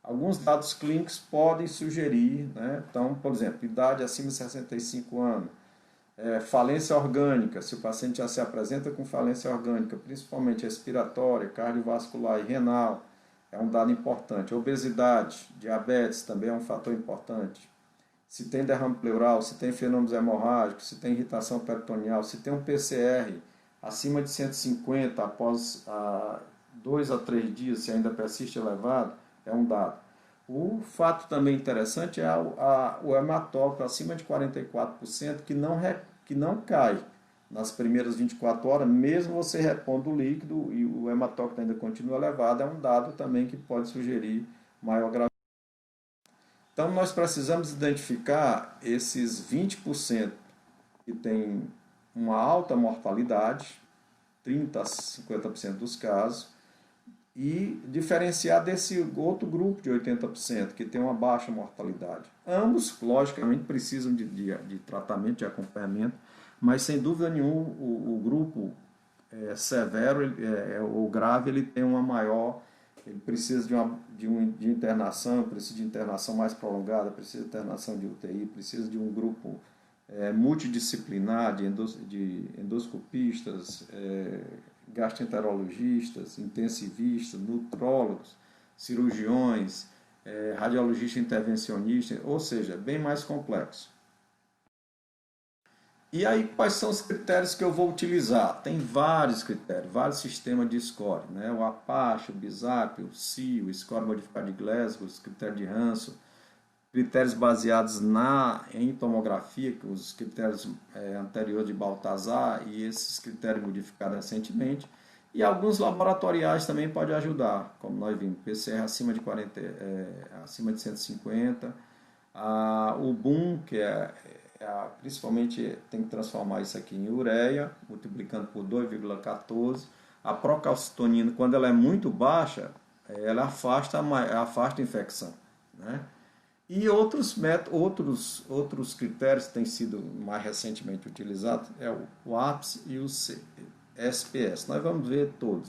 Alguns dados clínicos podem sugerir, né, então, por exemplo, idade acima de 65 anos, Falência orgânica, se o paciente já se apresenta com falência orgânica, principalmente respiratória, cardiovascular e renal, é um dado importante. Obesidade, diabetes também é um fator importante. Se tem derrame pleural, se tem fenômenos hemorrágicos, se tem irritação peritoneal, se tem um PCR acima de 150 após 2 a 3 dias, se ainda persiste elevado, é um dado. O fato também interessante é o hematócrito acima de 44% que não cai nas primeiras 24 horas, mesmo você repondo o líquido e o hematócrito ainda continua elevado, é um dado também que pode sugerir maior gravidade. Então nós precisamos identificar esses 20% que tem uma alta mortalidade, 30 a 50% dos casos, e diferenciar desse outro grupo de 80% que tem uma baixa mortalidade. Ambos, logicamente, precisam de tratamento, de acompanhamento, mas sem dúvida nenhuma o grupo severo ou grave ele tem uma maior, ele precisa de internação, precisa de internação mais prolongada, precisa de internação de UTI, precisa de um grupo multidisciplinar de endoscopistas, gastroenterologistas, intensivistas, nutrólogos, cirurgiões, radiologista intervencionista, ou seja, bem mais complexo. E aí, quais são os critérios que eu vou utilizar? Tem vários critérios, vários sistemas de score, né? O Apache, o BISAP, o SI, o Score Modificado de Glasgow, os critérios de Hanson, critérios baseados em tomografia, os critérios anteriores de Baltazar e esses critérios modificados recentemente. E alguns laboratoriais também podem ajudar, como nós vimos, PCR acima de 150, o BUM, que principalmente tem que transformar isso aqui em ureia, multiplicando por 2,14. A procalcitonina, quando ela é muito baixa, ela afasta a infecção, né? E outros critérios que têm sido mais recentemente utilizados é o APS e o SPS. Nós vamos ver todos.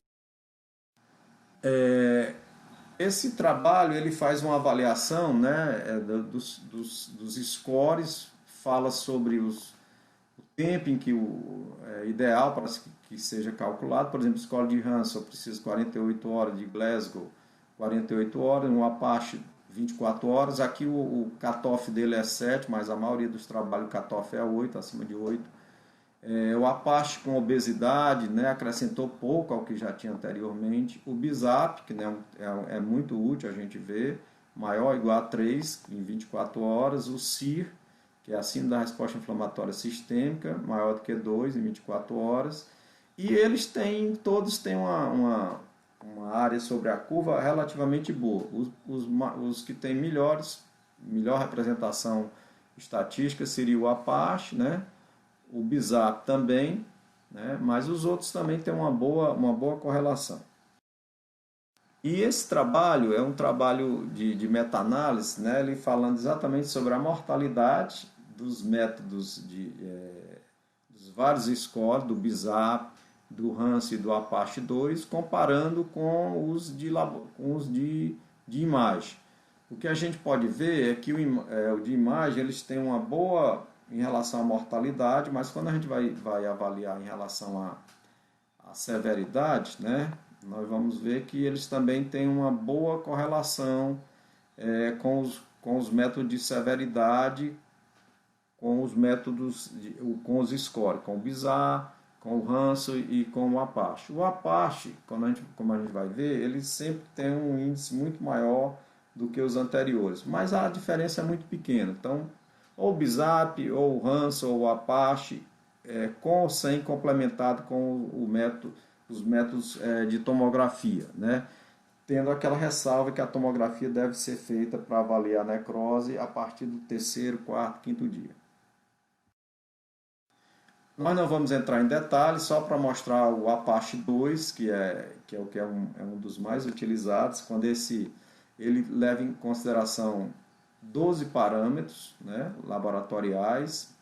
Esse trabalho ele faz uma avaliação, né, dos scores, fala sobre o tempo em que é ideal para que seja calculado. Por exemplo, o score de Hanson precisa 48 horas, de Glasgow 48 horas, um Apache 24 horas. Aqui o cutoff dele é 7, mas a maioria dos trabalhos o cutoff é 8, acima de 8. O Apache com obesidade, né, acrescentou pouco ao que já tinha anteriormente. O BISAP, que né, é muito útil a gente ver, maior ou igual a 3 em 24 horas. O CIR, que é acima da resposta inflamatória sistêmica, maior do que 2 em 24 horas. E todos têm uma área sobre a curva relativamente boa. Os que têm melhor representação estatística seria o Apache, né? O BISAP também, né? Mas os outros também têm uma boa correlação. E esse trabalho é um trabalho de meta-análise, né? Ele falando exatamente sobre a mortalidade dos métodos dos vários scores, do BISAP, do Hanson e do Apache 2, comparando com os de imagem. O que a gente pode ver é que o de imagem eles têm uma boa em relação à mortalidade, mas quando a gente vai avaliar em relação à severidade, né, nós vamos ver que eles também têm uma boa correlação com os métodos de severidade, com os métodos, com os scores, com o BISAR, com o Hanson e com o Apache. O Apache, como a gente vai ver, ele sempre tem um índice muito maior do que os anteriores, mas a diferença é muito pequena. Então, ou o BISAP, ou o Hanson, ou o Apache, com ou sem complementado com os métodos de tomografia, né? Tendo aquela ressalva que a tomografia deve ser feita para avaliar a necrose a partir do terceiro, quarto, quinto dia. Nós não vamos entrar em detalhes, só para mostrar o Apache 2, que é um dos mais utilizados, quando ele leva em consideração 12 parâmetros, né, laboratoriais: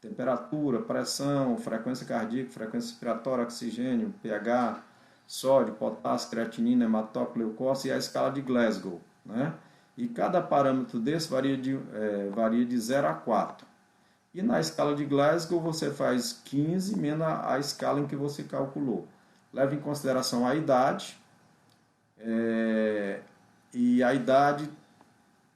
temperatura, pressão, frequência cardíaca, frequência respiratória, oxigênio, pH, sódio, potássio, creatinina, hematócrito, leucócito e a escala de Glasgow, né? E cada parâmetro desse varia de 0 a 4. E na escala de Glasgow você faz 15 menos a escala em que você calculou. Leva em consideração a idade, e a idade,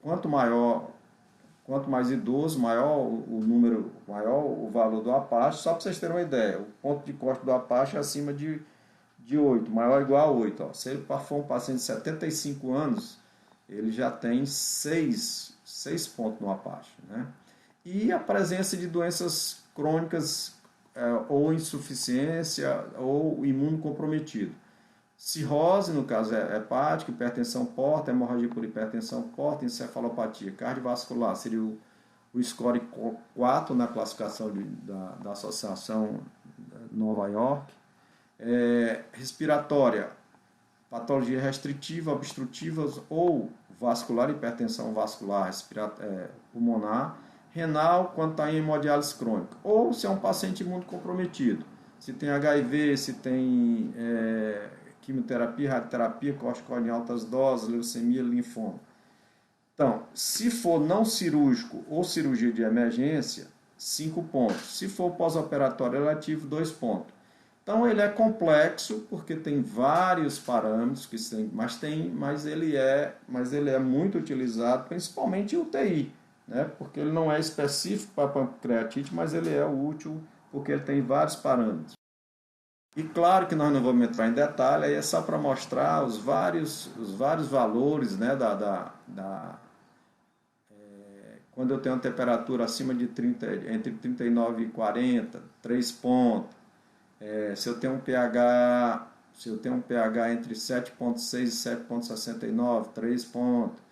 quanto mais idoso, maior o número, maior o valor do Apache. Só para vocês terem uma ideia, o ponto de corte do Apache é acima de 8, maior ou igual a 8. Ó. Se ele for um paciente de 75 anos, ele já tem 6 pontos no Apache. Né? E a presença de doenças crônicas, ou insuficiência ou imunocomprometido. Cirrose, no caso hepática, hipertensão porta, hemorragia por hipertensão porta, encefalopatia cardiovascular, seria o score 4 na classificação da Associação Nova York. Respiratória, patologia restritiva, obstrutiva ou vascular, hipertensão vascular, pulmonar. Renal, quando está em hemodiálise crônica. Ou se é um paciente imunocomprometido, se tem HIV, se tem quimioterapia, radioterapia, corticoide em altas doses, leucemia, linfoma. Então, se for não cirúrgico ou cirurgia de emergência, 5 pontos. Se for pós-operatório relativo, 2 pontos. Então, ele é complexo, porque tem vários parâmetros, mas ele é muito utilizado, principalmente em UTI, né? Porque ele não é específico para pancreatite, mas ele é útil, porque ele tem vários parâmetros. E claro que nós não vamos entrar em detalhe, aí é só para mostrar os vários valores, né, quando eu tenho uma temperatura acima de 30, entre 39 e 40, 3 pontos. Se eu tenho um pH entre 7,6 e 7,69, 3 pontos.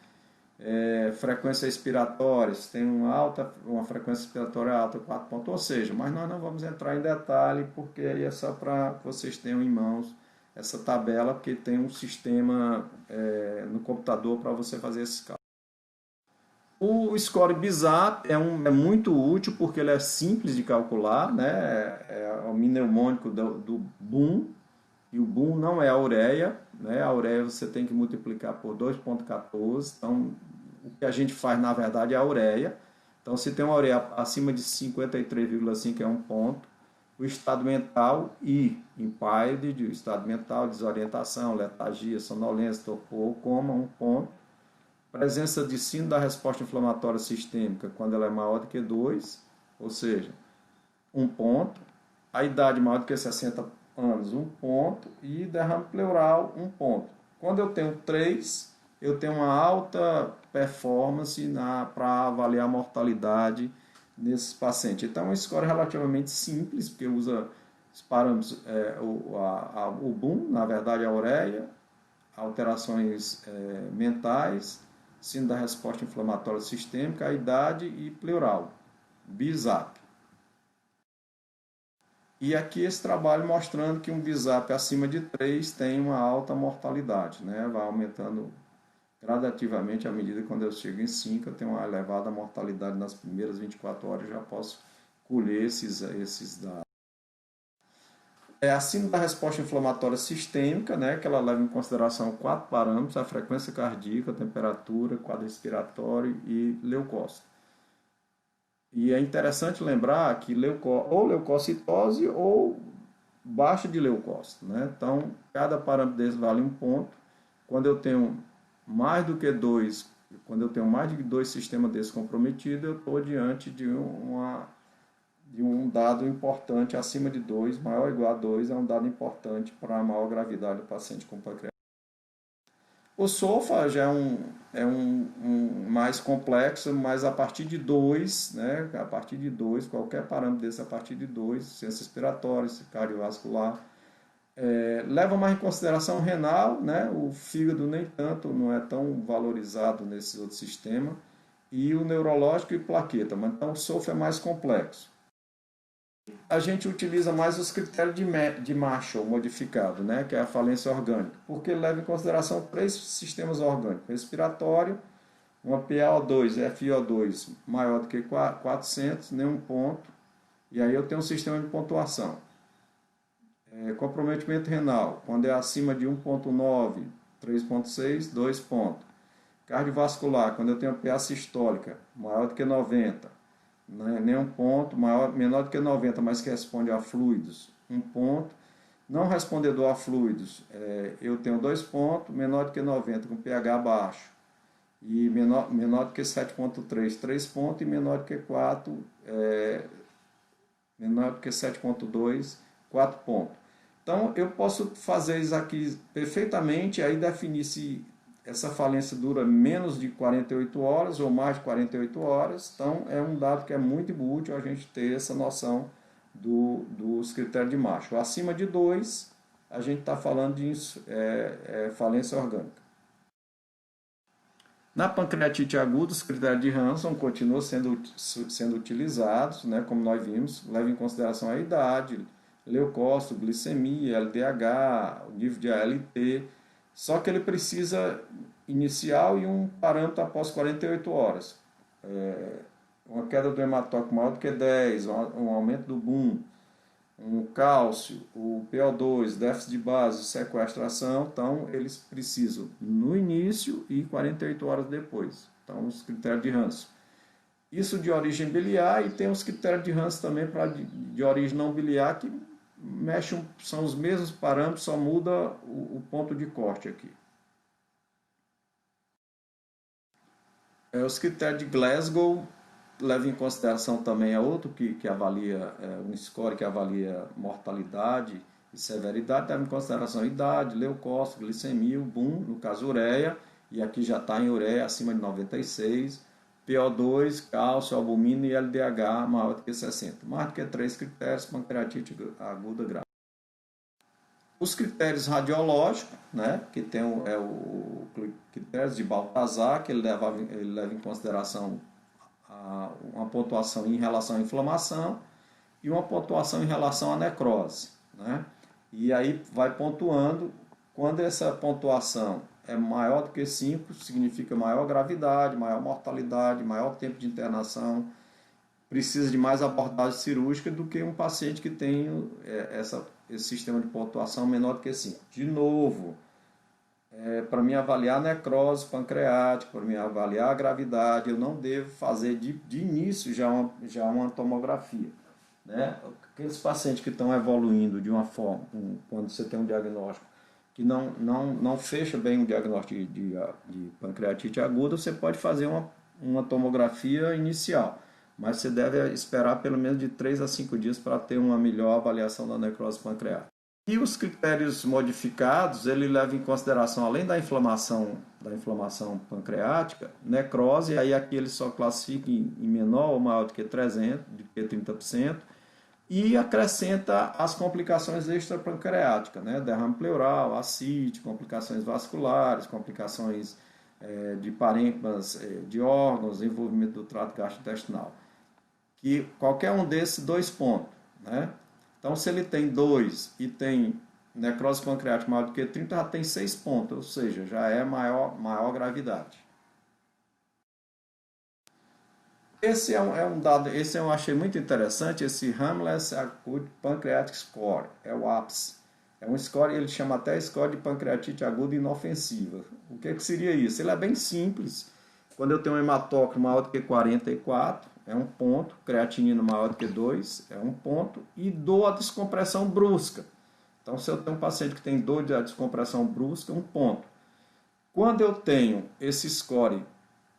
Frequência respiratória, se tem uma frequência respiratória alta, 4 pontos, ou seja, mas nós não vamos entrar em detalhe, porque aí é só para que vocês tenham em mãos essa tabela, porque tem um sistema no computador para você fazer esse cálculo. O score BISAP é muito útil, porque ele é simples de calcular, né? É o mnemônico do BUM, e o BUM não é a ureia, né? A ureia você tem que multiplicar por 2,14, então o que a gente faz na verdade é a ureia. Então se tem uma ureia acima de 53,5 é 1 ponto. O estado mental e impaired, o estado mental, desorientação, letargia, sonolência, torpor, coma, 1 ponto. Presença de síndrome da resposta inflamatória sistêmica quando ela é maior do que 2, ou seja, 1 ponto. A idade maior do que 60 anos, 1 ponto. E derrame pleural, 1 ponto. Quando eu tenho 3, eu tenho uma alta performance para avaliar a mortalidade nesses pacientes. Então, é um score relativamente simples, porque usa os parâmetros, o BUM, na verdade a ureia, alterações mentais, síndrome da resposta inflamatória sistêmica, a idade e pleural, BISAP. E aqui esse trabalho mostrando que um BISAP acima de 3 tem uma alta mortalidade, né? Vai aumentando gradativamente à medida que quando eu chego em 5, eu tenho uma elevada mortalidade nas primeiras 24 horas, eu já posso colher esses dados. Acima da resposta inflamatória sistêmica, né, que ela leva em consideração 4 parâmetros: a frequência cardíaca, a temperatura, quadro respiratório e leucócito. E é interessante lembrar que ou leucocitose ou baixa de leucócito, né? Então, cada parâmetro desse vale 1 ponto. Quando eu tenho mais do que 2, quando eu tenho mais de 2 sistemas desses comprometidos, eu estou diante de um dado importante acima de 2, maior ou igual a 2, é um dado importante para a maior gravidade do paciente com pancreatite. O SOFA já é um mais complexo, mas a partir de 2, né, qualquer parâmetro desse a partir de 2, ciência respiratória, cardiovascular, leva mais em consideração o renal, né, o fígado nem tanto, não é tão valorizado nesses outros sistemas, e o neurológico e plaqueta, mas então o SOFA é mais complexo. A gente utiliza mais os critérios de Marshall modificado, né, que é a falência orgânica, porque ele leva em consideração 3 sistemas orgânicos: respiratório, uma PaO2, FiO2 maior do que 400, nenhum ponto, e aí eu tenho um sistema de pontuação. Comprometimento renal, quando é acima de 1,9, 3,6, 2 pontos. Cardiovascular, quando eu tenho PA sistólica maior do que 90, né, nem 1 ponto, menor do que 90, mas que responde a fluidos, 1 ponto. Não respondedor a fluidos, eu tenho 2 pontos, menor do que 90, com pH baixo. E menor do que 7,3, 3 pontos, e menor do que 4, menor do que 7,2, 4 pontos. Então, eu posso fazer isso aqui perfeitamente, aí definir se essa falência dura menos de 48 horas ou mais de 48 horas. Então, é um dado que é muito útil a gente ter essa noção dos critérios de Marshall. Acima de 2, a gente está falando de falência orgânica. Na pancreatite aguda, os critérios de Hansen continuam sendo utilizados, né, como nós vimos, leva em consideração a idade, leucócito, glicemia, LDH, o nível de ALT, só que ele precisa inicial e um parâmetro após 48 horas. Uma queda do hematócrito maior do que 10, um aumento do BUN, um cálcio, o PO2, déficit de base, sequestração, então eles precisam no início e 48 horas depois. Então, os critérios de Hansen. Isso de origem biliar, e tem os critérios de Hansen também de origem não biliar, que são os mesmos parâmetros, só muda o ponto de corte aqui. Os critérios de Glasgow leva em consideração também outro que avalia, um score que avalia mortalidade e severidade, leva em consideração a idade, leucócito, glicemia, o BUN, no caso ureia, e aqui já está em ureia acima de 96, PO2, cálcio, albumina e LDH maior do que 60. Mais do que 3 critérios, pancreatite aguda grave. Os critérios radiológicos, né, que tem o critério de Baltazar, que ele leva em consideração uma pontuação em relação à inflamação e uma pontuação em relação à necrose, né? E aí vai pontuando. Quando essa pontuação é maior do que 5, significa maior gravidade, maior mortalidade, maior tempo de internação, precisa de mais abordagem cirúrgica do que um paciente que tem esse sistema de pontuação menor do que 5. De novo, para me avaliar a necrose pancreática, para me avaliar a gravidade, eu não devo fazer de início já uma tomografia, né? Aqueles pacientes que estão evoluindo de uma forma, quando você tem um diagnóstico que não fecha bem o diagnóstico de pancreatite aguda, você pode fazer uma tomografia inicial, mas você deve esperar pelo menos de 3 a 5 dias para ter uma melhor avaliação da necrose pancreática. E os critérios modificados, ele leva em consideração, além da inflamação pancreática, necrose, e aí aqui ele só classifica em menor ou maior do que 300, do que 30%, e acrescenta as complicações extrapancreáticas, né? Derrame pleural, ascite, complicações vasculares, complicações de parênquimas de órgãos, envolvimento do trato gastrointestinal. Que qualquer um desses 2 pontos, né? Então, se ele tem 2 e tem necrose pancreática maior do que 30, já tem 6 pontos, ou seja, já é maior gravidade. Esse é um dado, esse eu achei muito interessante, esse Harmless Acute Pancreatic Score, é o APS. É um score, ele chama até score de pancreatite aguda inofensiva. O que seria isso? Ele é bem simples. Quando eu tenho um hematócrito maior do que 44, é 1 ponto, creatinina maior do que 2, é 1 ponto, e dor a descompressão brusca. Então, se eu tenho um paciente que tem dor de descompressão brusca, 1 ponto. Quando eu tenho esse score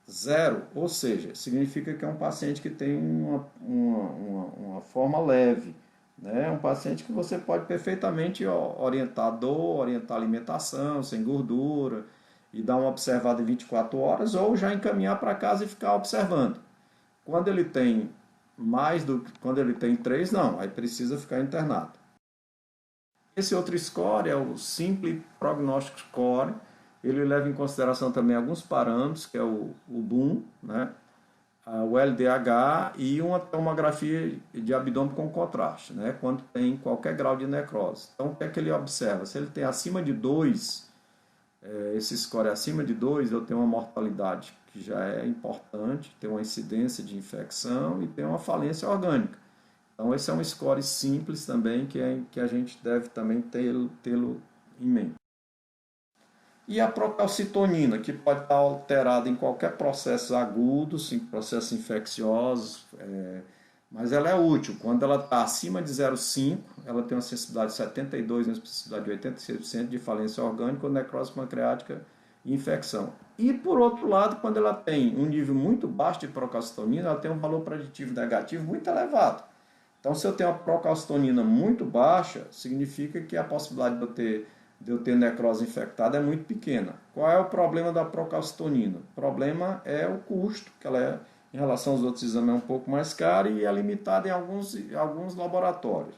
0, ou seja, significa que é um paciente que tem uma forma leve, né? Um paciente que você pode perfeitamente orientar a dor, orientar a alimentação, sem gordura, e dar uma observada em 24 horas, ou já encaminhar para casa e ficar observando. Quando ele tem quando ele tem 3, não, aí precisa ficar internado. Esse outro score é o Simple Prognostic Score. Ele leva em consideração também alguns parâmetros, que é o BUN, né? O LDH e uma tomografia de abdômen com contraste, né? Quando tem qualquer grau de necrose. Então, o que é que ele observa? Se ele tem acima de 2, esse score é acima de 2, eu tenho uma mortalidade que já é importante, tem uma incidência de infecção e tem uma falência orgânica. Então, esse é um score simples também, que a gente deve também tê-lo em mente. E a procalcitonina, que pode estar alterada em qualquer processo agudo, processos infecciosos, mas ela é útil. Quando ela está acima de 0,5, ela tem uma sensibilidade de 72%, uma especificidade de 86% de falência orgânica ou necrose pancreática e infecção. E, por outro lado, quando ela tem um nível muito baixo de procalcitonina, ela tem um valor preditivo negativo muito elevado. Então, se eu tenho uma procalcitonina muito baixa, significa que a possibilidade de eu ter necrose infectada é muito pequena. Qual é o problema da procalcitonina? O problema é o custo, que ela é, em relação aos outros exames, é um pouco mais cara e é limitada em alguns laboratórios.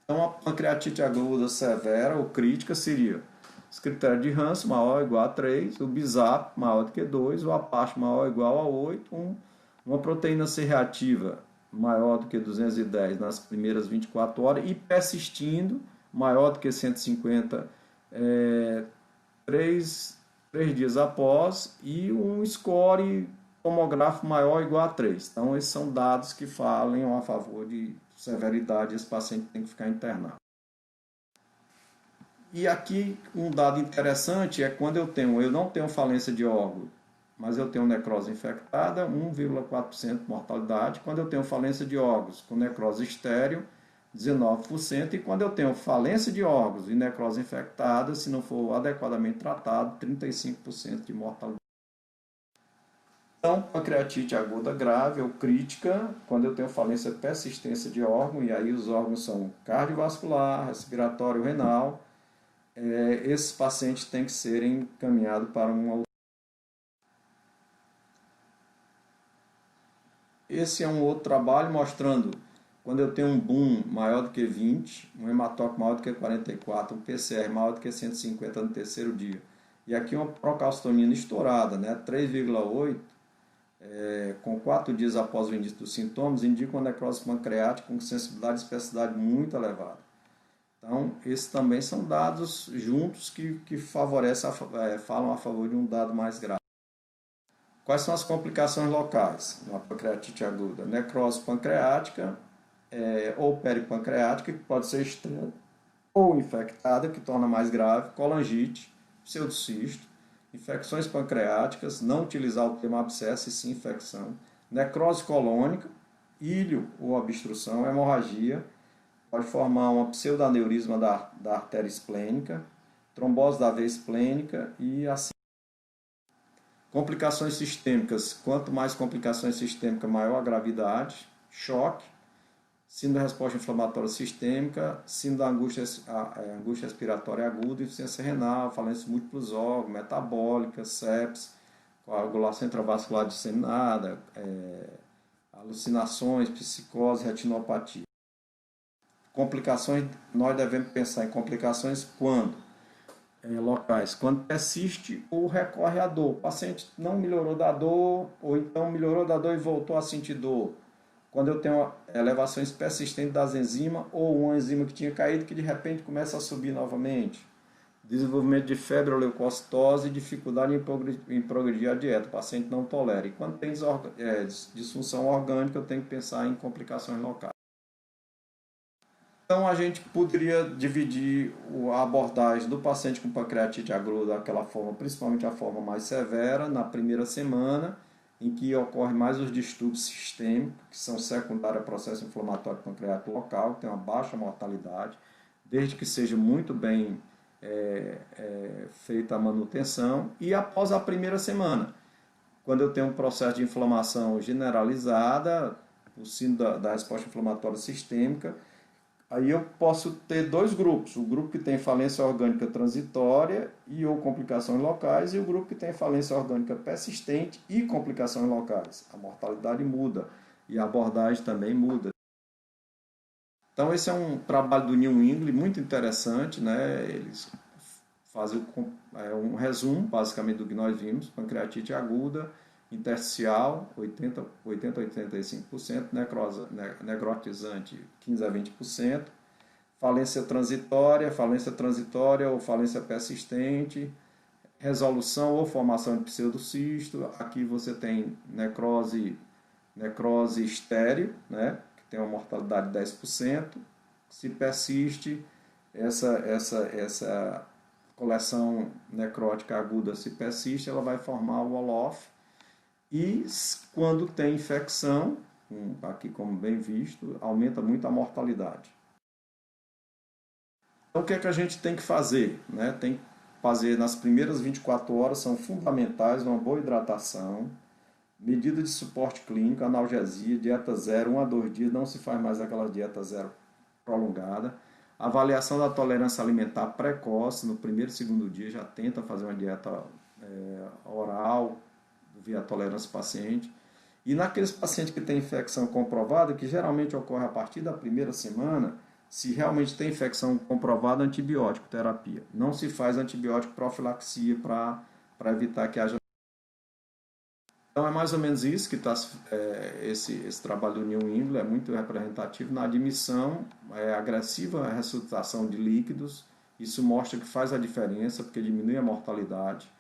Então, a pancreatite aguda severa ou crítica seria os critérios de Hansen maior ou igual a 3, o BISAP maior do que 2, o APACHE maior ou igual a 8, uma proteína C reativa maior do que 210 nas primeiras 24 horas e persistindo maior do que 150 três dias após e um score tomográfico maior ou igual a 3. Então, esses são dados que falam a favor de severidade, esse paciente tem que ficar internado. E aqui um dado interessante é quando eu não tenho falência de órgão, mas eu tenho necrose infectada, 1,4% de mortalidade. Quando eu tenho falência de órgãos com necrose estéril, 19%. E quando eu tenho falência de órgãos e necrose infectada, se não for adequadamente tratado, 35% de mortalidade. Então, pancreatite aguda grave ou crítica, quando eu tenho falência e persistência de órgão, e aí os órgãos são cardiovascular, respiratório, renal, esses pacientes têm que serem encaminhados para uma. Esse é um outro trabalho mostrando quando eu tenho um boom maior do que 20, um hematócrito maior do que 44, um PCR maior do que 150 no terceiro dia. E aqui uma procalcitonina estourada, né? 3,8, com 4 dias após o início dos sintomas, indica uma necrose pancreática com sensibilidade e especificidade muito elevada. Então, esses também são dados juntos que favorecem, falam a favor de um dado mais grave. Quais são as complicações locais na pancreatite aguda? Necrose pancreática ou peripancreática, que pode ser externa ou infectada, que torna mais grave, colangite, pseudocisto, infecções pancreáticas, não utilizar o termo abscesso e sim infecção, necrose colônica, íleo ou obstrução, hemorragia, pode formar uma pseudaneurisma da artéria esplênica, trombose da veia esplênica e assim. Complicações sistêmicas, quanto mais complicações sistêmicas, maior a gravidade, choque, síndrome da resposta inflamatória sistêmica, síndrome da angústia respiratória aguda, insuficiência renal, falência de múltiplos órgãos, metabólica, sepse, coagulação intravascular disseminada, alucinações, psicose, retinopatia. Complicações, nós devemos pensar em complicações quando? Locais, quando persiste ou recorre à dor. O paciente não melhorou da dor, ou então melhorou da dor e voltou a sentir dor. Quando eu tenho elevações persistentes das enzimas, ou uma enzima que tinha caído que de repente começa a subir novamente. Desenvolvimento de febre ou leucocitose e dificuldade em progredir a dieta. O paciente não tolera. E quando tem disfunção orgânica, eu tenho que pensar em complicações locais. Então, a gente poderia dividir a abordagem do paciente com pancreatite aguda daquela forma, principalmente a forma mais severa, na primeira semana, em que ocorre mais os distúrbios sistêmicos, que são secundários ao processo inflamatório pancreático local, que tem uma baixa mortalidade, desde que seja muito bem feita a manutenção, e após a primeira semana, quando eu tenho um processo de inflamação generalizada, o síndrome da resposta inflamatória sistêmica, aí eu posso ter dois grupos, o grupo que tem falência orgânica transitória e ou complicações locais, e o grupo que tem falência orgânica persistente e complicações locais. A mortalidade muda e a abordagem também muda. Então esse é um trabalho do New England muito interessante, né? Eles fazem um resumo basicamente do que nós vimos: pancreatite aguda, intersticial 80-85%, necrotizante 15 a 20%, falência transitória ou falência persistente, resolução ou formação de pseudocisto. Aqui você tem necrose estéril, né, que tem uma mortalidade de 10%. Se persiste, essa coleção necrótica aguda se persiste, ela vai formar o Wolof. E quando tem infecção, aqui como bem visto, aumenta muito a mortalidade. Então o que é que a gente tem que fazer? Né? Tem que fazer nas primeiras 24 horas, são fundamentais uma boa hidratação, medida de suporte clínico, analgesia, dieta zero, 1 a 2 dias, não se faz mais aquela dieta zero prolongada. Avaliação da tolerância alimentar precoce, no primeiro e segundo dia já tenta fazer uma dieta oral, via tolerância paciente. E naqueles pacientes que têm infecção comprovada, que geralmente ocorre a partir da primeira semana, se realmente tem infecção comprovada, antibiótico terapia. Não se faz antibiótico profilaxia para evitar que haja. Então é mais ou menos isso que está esse trabalho do New England, é muito representativo na admissão, agressiva ressuscitação de líquidos. Isso mostra que faz a diferença, porque diminui a mortalidade.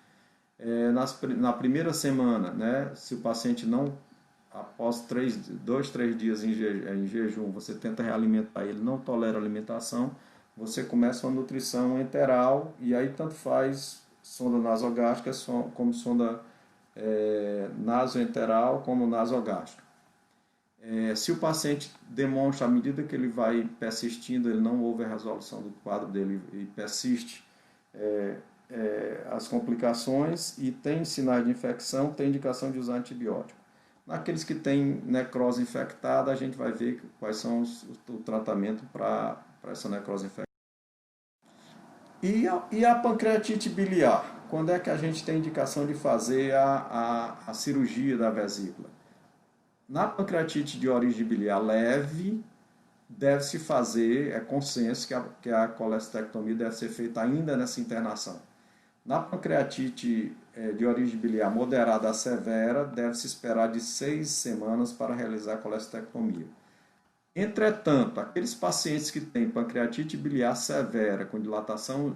Na primeira semana, né, se o paciente não, após 2, 3 dias em jejum, você tenta realimentar ele, não tolera alimentação, você começa uma nutrição enteral, e aí tanto faz sonda nasogástrica como sonda nasoenteral como nasogástrica. Se o paciente demonstra, à medida que ele vai persistindo, ele não houve a resolução do quadro dele e persiste as complicações e tem sinais de infecção, tem indicação de usar antibiótico. Naqueles que têm necrose infectada, a gente vai ver quais são o tratamento para essa necrose infectada. E a pancreatite biliar? Quando é que a gente tem indicação de fazer a cirurgia da vesícula? Na pancreatite de origem biliar leve, deve-se fazer, é consenso que a colestectomia deve ser feita ainda nessa internação. Na pancreatite de origem biliar moderada a severa, deve-se esperar de 6 semanas para realizar a colestectomia. Entretanto, aqueles pacientes que têm pancreatite biliar severa, com dilatação,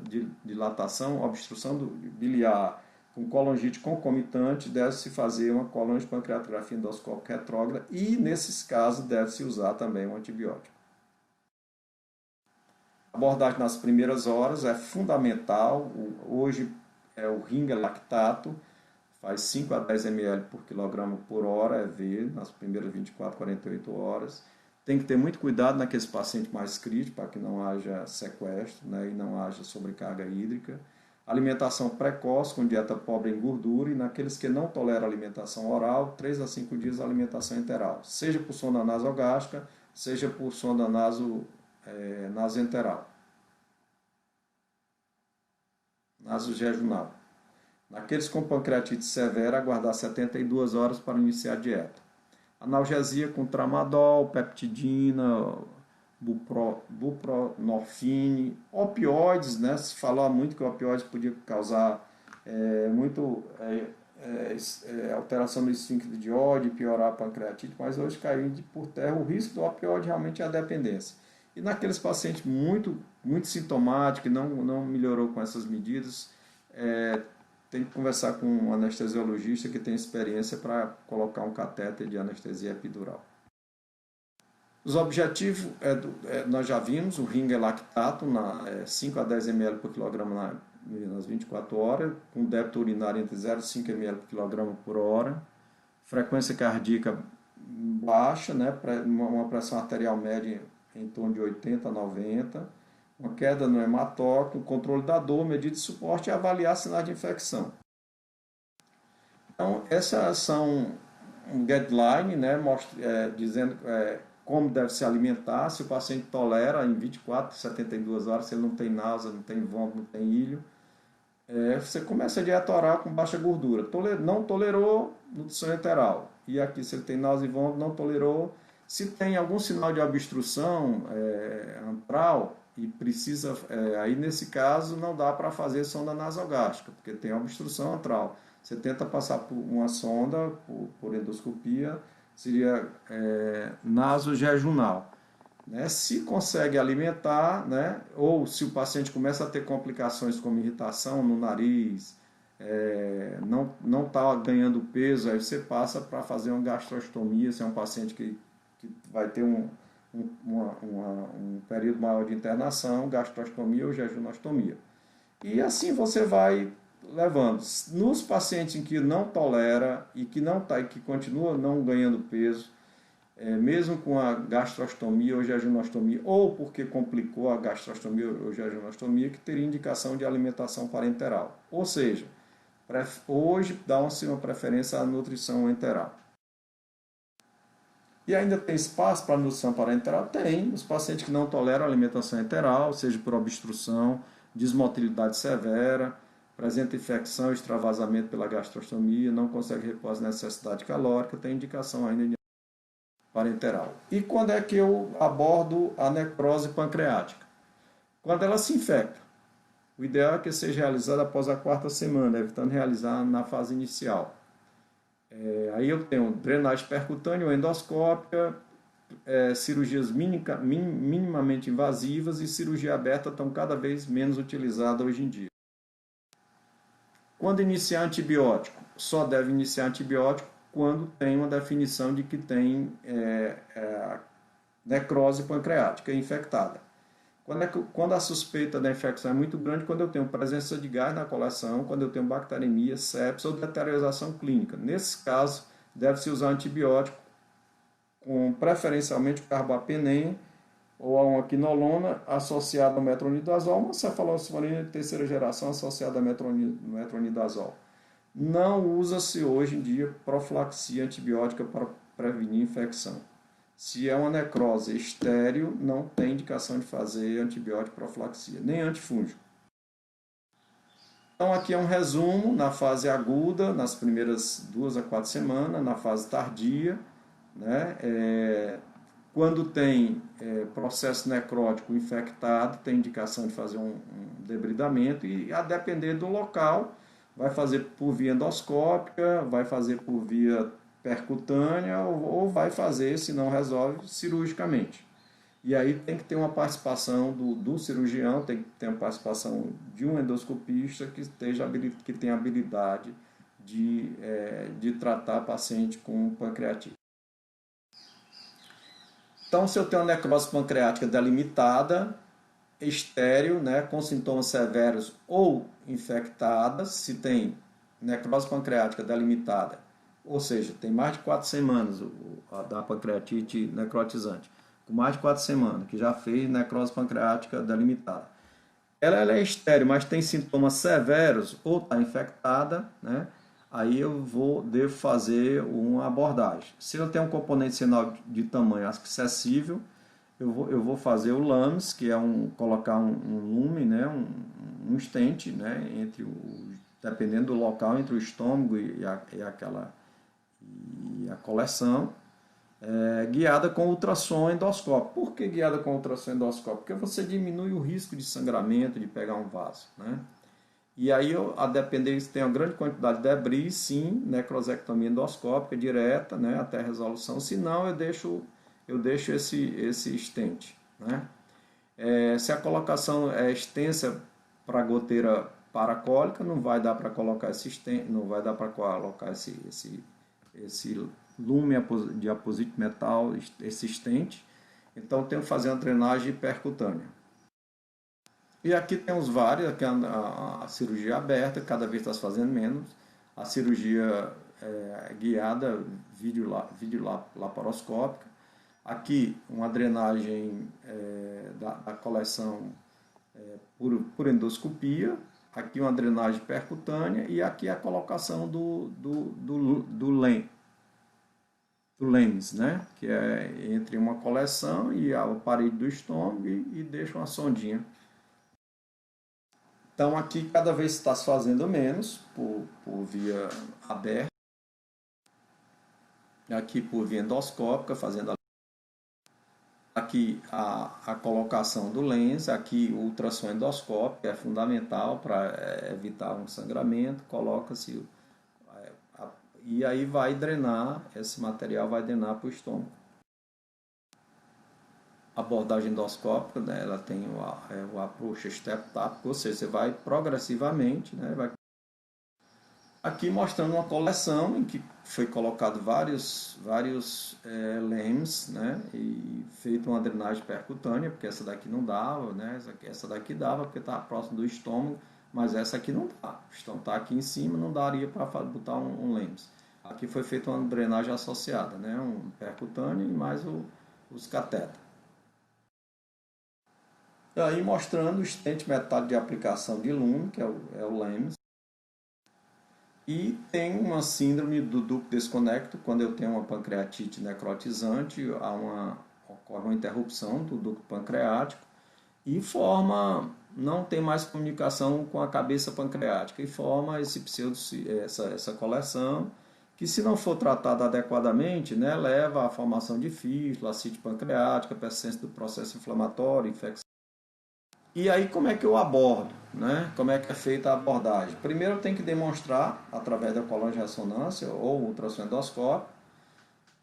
obstrução biliar, com colangite concomitante, deve-se fazer uma colangiopancreatografia endoscópica retrógrada e, nesses casos, deve-se usar também um antibiótico. A abordagem nas primeiras horas é fundamental. Hoje é o Ringer lactato, faz 5 a 10 ml por quilograma por hora, EV, nas primeiras 24, 48 horas. Tem que ter muito cuidado naqueles pacientes mais críticos, para que não haja sequestro, né, e não haja sobrecarga hídrica. Alimentação precoce, com dieta pobre em gordura, e naqueles que não toleram alimentação oral, 3 a 5 dias de alimentação enteral, seja por sonda nasogástrica, seja por sonda nasoenteral, nasojejunal. Naqueles com pancreatite severa, aguardar 72 horas para iniciar a dieta. Analgesia com tramadol, peptidina, buprenorfine, opioides, né? Se falava muito que opioides podia causar alteração do esfíncter de Oddi, piorar a pancreatite, mas hoje caiu por terra. O risco do opioide realmente é a dependência. E naqueles pacientes muito sintomáticos, que não melhorou com essas medidas, tem que conversar com um anestesiologista que tem experiência para colocar um catéter de anestesia epidural. Os objetivos, nós já vimos, o Ringer lactato, 5 a 10 ml por quilograma nas 24 horas, com débito urinário entre 0 e 5 ml por quilograma por hora, frequência cardíaca baixa, né, uma pressão arterial média em torno de 80 a 90, uma queda no hematócrito, controle da dor, medida de suporte e avaliar sinais de infecção. Então, essas são um guideline, né, dizendo como deve se alimentar, se o paciente tolera em 24, 72 horas, se ele não tem náusea, não tem vômito, não tem ilho. Você começa a dieta oral com baixa gordura. Não tolerou, nutrição enteral. E aqui, se ele tem náusea e vômito, não tolerou. Se tem algum sinal de obstrução antral, e precisa, aí nesse caso não dá para fazer sonda nasogástrica, porque tem obstrução antral. Você tenta passar por uma sonda, por endoscopia, seria nasojejunal. Né? Se consegue alimentar, né? Ou se o paciente começa a ter complicações como irritação no nariz, não está ganhando peso, aí você passa para fazer uma gastrostomia, se é um paciente que vai ter um período maior de internação, gastrostomia ou jejunostomia. E assim você vai levando. Nos pacientes em que não tolera e que não tá, e que continua não ganhando peso, mesmo com a gastrostomia ou jejunostomia, ou porque complicou a gastrostomia ou jejunostomia, que teria indicação de alimentação parenteral. Ou seja, hoje dá-se uma preferência à nutrição enteral. E ainda tem espaço para nutrição parenteral? Tem. Os pacientes que não toleram alimentação enteral, seja por obstrução, desmotilidade severa, apresenta infecção, extravasamento pela gastrostomia, não consegue repor as necessidades calóricas, tem indicação ainda de parenteral. E quando é que eu abordo a necrose pancreática? Quando ela se infecta. O ideal é que seja realizada após a 4ª semana, evitando realizar na fase inicial. Aí eu tenho drenagem percutânea ou endoscópica, cirurgias minimamente invasivas e cirurgia aberta estão cada vez menos utilizadas hoje em dia. Quando iniciar antibiótico? Só deve iniciar antibiótico quando tem uma definição de que tem necrose pancreática infectada. Quando a suspeita da infecção é muito grande, quando eu tenho presença de gás na coleção, quando eu tenho bacteremia, sepsis ou deterioração clínica. Nesse caso, deve-se usar antibiótico, preferencialmente carbapenem ou uma quinolona associada ao metronidazol, uma cefalosporina de 3ª geração associada a metronidazol. Não usa-se hoje em dia profilaxia antibiótica para prevenir infecção. Se é uma necrose estéril, não tem indicação de fazer antibiótico profilaxia, nem antifúngico. Então aqui é um resumo na fase aguda, nas primeiras 2 a 4 semanas, na fase tardia, né? Quando tem processo necrótico infectado, tem indicação de fazer um debridamento e, a depender do local, vai fazer por via endoscópica, vai fazer por via percutânea ou vai fazer, se não resolve, cirurgicamente. E aí tem que ter uma participação do cirurgião, tem que ter uma participação de um endoscopista que tenha habilidade de tratar paciente com pancreatite. Então, se eu tenho uma necrose pancreática delimitada, estéril, né, com sintomas severos ou infectadas, se tem necrose pancreática delimitada, ou seja, tem mais de 4 semanas da pancreatite necrotizante, com mais de 4 semanas, que já fez necrose pancreática delimitada. Ela é estéril, mas tem sintomas severos ou está infectada, né? Aí devo fazer uma abordagem. Se eu tenho um componente sinal de tamanho excessivo, eu vou fazer o LAMS, que é colocar um lume, né, um stent, né, dependendo do local, entre o estômago e a coleção, guiada com ultrassom endoscópico. Por que guiada com ultrassom endoscópico? Porque você diminui o risco de sangramento, de pegar um vaso, né? E aí, a depender se tem uma grande quantidade de debris, sim, necrosectomia endoscópica direta, né, até resolução. Se não, eu deixo esse stent, né? Se a colocação é extensa para goteira paracólica, não vai dar para colocar esse stent, não vai dar para colocar esse lume de aposito metal, esse stent. Então, tenho que fazer uma drenagem percutânea. E aqui tem os vários, aqui a cirurgia aberta, cada vez está se fazendo menos. A cirurgia guiada, vídeo laparoscópica. Aqui uma drenagem da coleção por endoscopia. Aqui uma drenagem percutânea e aqui a colocação do lens, né? Que é entre uma coleção e a parede do estômago e deixa uma sondinha. Então aqui cada vez está se fazendo menos por via aberta, aqui por via endoscópica, fazendo aqui a colocação do lens, aqui o ultrassom endoscópico é fundamental para evitar um sangramento, coloca-se e aí vai drenar, esse material vai drenar para o estômago. A abordagem endoscópica, né, ela tem o approach step-tápico, ou seja, você vai progressivamente, né, aqui mostrando uma coleção em que foi colocado vários LEMS, né, e feito uma drenagem percutânea, porque essa daqui não dava, né, essa daqui dava porque estava próximo do estômago, mas essa aqui não dá. Então está aqui em cima, não daria para botar um LEMS. Aqui foi feita uma drenagem associada, né? Um percutâneo e mais os catetas. E aí mostrando o estente metálico de aplicação de lume, que é o LEMS. E tem uma síndrome do ducto desconecto, quando eu tenho uma pancreatite necrotizante, ocorre uma interrupção do ducto pancreático e não tem mais comunicação com a cabeça pancreática e forma essa coleção, que se não for tratada adequadamente, né, leva à formação de fístula, ascite pancreática, persistência do processo inflamatório, infecção. E aí como é que eu abordo, né? Como é que é feita a abordagem? Primeiro eu tenho que demonstrar, através da coluna de ressonância ou ultrassonendoscópio,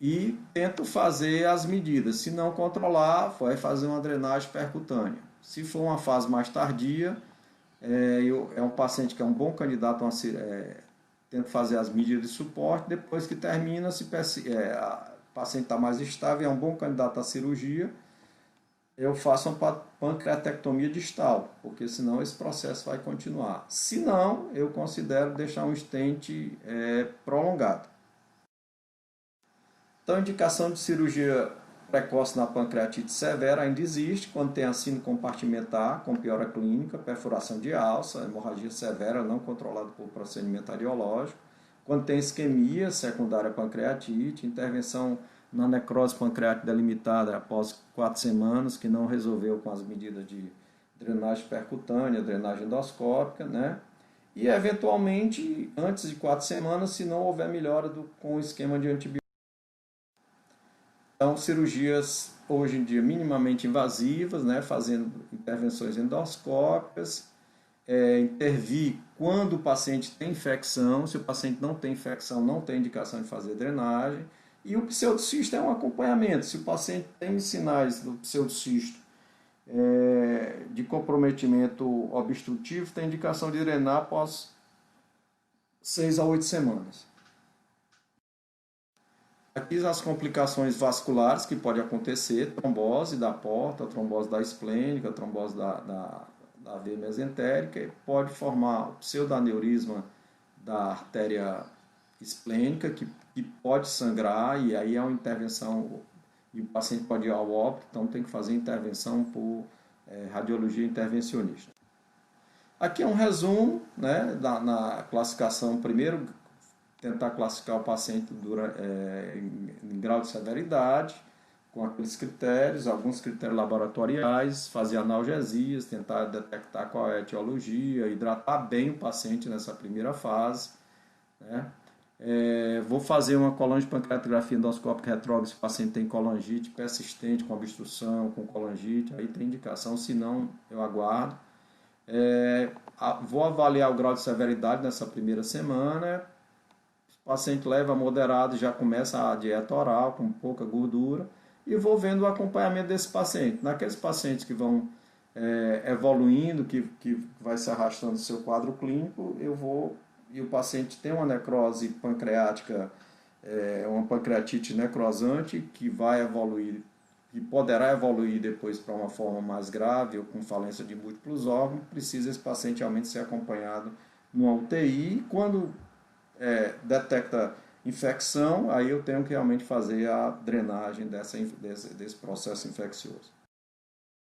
e tento fazer as medidas. Se não controlar, vai fazer uma drenagem percutânea. Se for uma fase mais tardia, é um paciente que é um bom candidato tento fazer as medidas de suporte. Depois que termina, o paciente está mais estável, é um bom candidato à cirurgia, eu faço uma pancreatectomia distal, porque senão esse processo vai continuar. Se não, eu considero deixar um stent prolongado. Então, indicação de cirurgia precoce na pancreatite severa ainda existe, quando tem acino compartimentar, com piora clínica, perfuração de alça, hemorragia severa não controlada por procedimento radiológico, quando tem isquemia secundária pancreatite, intervenção na necrose pancreática delimitada após 4 semanas, que não resolveu com as medidas de drenagem percutânea, drenagem endoscópica, né? E, eventualmente, antes de 4 semanas, se não houver melhora com o esquema de antibiótico. Então, cirurgias hoje em dia minimamente invasivas, né? Fazendo intervenções endoscópicas, intervir quando o paciente tem infecção. Se o paciente não tem infecção, não tem indicação de fazer drenagem. E o pseudocisto é um acompanhamento. Se o paciente tem sinais do pseudocisto de comprometimento obstrutivo, tem indicação de drenar após 6 a 8 semanas. Aqui as complicações vasculares que pode acontecer: trombose da porta, trombose da esplênica, trombose da veia mesentérica, pode formar o pseudaneurisma da artéria esplênica, que pode sangrar, e aí é uma intervenção, e o paciente pode ir ao óbito, então tem que fazer intervenção por radiologia intervencionista. Aqui é um resumo, né, na classificação. Primeiro, tentar classificar o paciente em grau de severidade, com aqueles critérios, alguns critérios laboratoriais, fazer analgesias, tentar detectar qual é a etiologia, hidratar bem o paciente nessa primeira fase, né? Vou fazer uma colangiopancreatografia endoscópica retrógrada se o paciente tem colangite persistente, com obstrução, com colangite, aí tem indicação, se não, eu aguardo. Vou avaliar o grau de severidade nessa primeira semana. O paciente leva moderado, já começa a dieta oral, com pouca gordura, e vou vendo o acompanhamento desse paciente. Naqueles pacientes que vão evoluindo, que vai se arrastando no seu quadro clínico, e o paciente tem uma necrose pancreática, uma pancreatite necrosante, que vai evoluir, e poderá evoluir depois para uma forma mais grave, ou com falência de múltiplos órgãos, precisa esse paciente realmente ser acompanhado numa UTI. Quando detecta infecção, aí eu tenho que realmente fazer a drenagem desse processo infeccioso.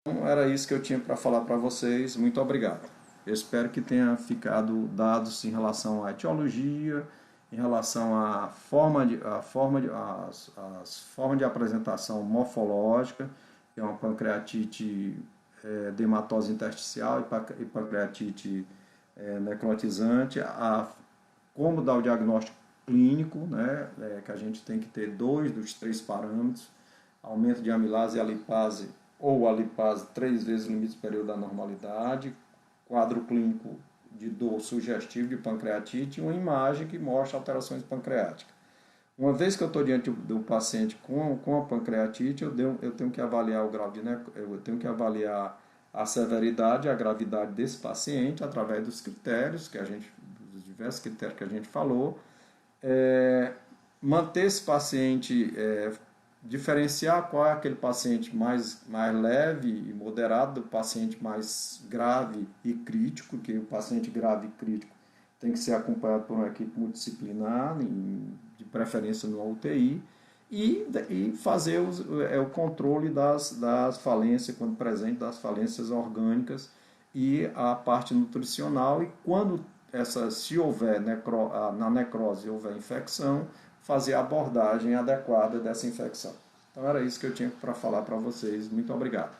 Então, era isso que eu tinha para falar para vocês. Muito obrigado. Eu espero que tenha ficado dados em relação à etiologia, em relação à as formas de apresentação morfológica, que é uma pancreatite de hematose intersticial e pancreatite necrotizante, como dar o diagnóstico clínico, né? Que a gente tem que ter 2 dos 3 parâmetros: aumento de amilase e alipase, ou alipase 3 vezes o limite superior da normalidade, quadro clínico de dor sugestivo de pancreatite e uma imagem que mostra alterações pancreáticas. Uma vez que eu estou diante do paciente com a pancreatite, eu tenho que avaliar o grau eu tenho que avaliar a severidade e a gravidade desse paciente através dos critérios dos diversos critérios que a gente falou. Manter esse paciente diferenciar qual é aquele paciente mais leve e moderado do paciente mais grave e crítico, que o paciente grave e crítico tem que ser acompanhado por uma equipe multidisciplinar, de preferência no UTI, e fazer o controle das falências, quando presente, das falências orgânicas e a parte nutricional, e quando se houver na necrose houver infecção, fazer a abordagem adequada dessa infecção. Então era isso que eu tinha para falar para vocês. Muito obrigado.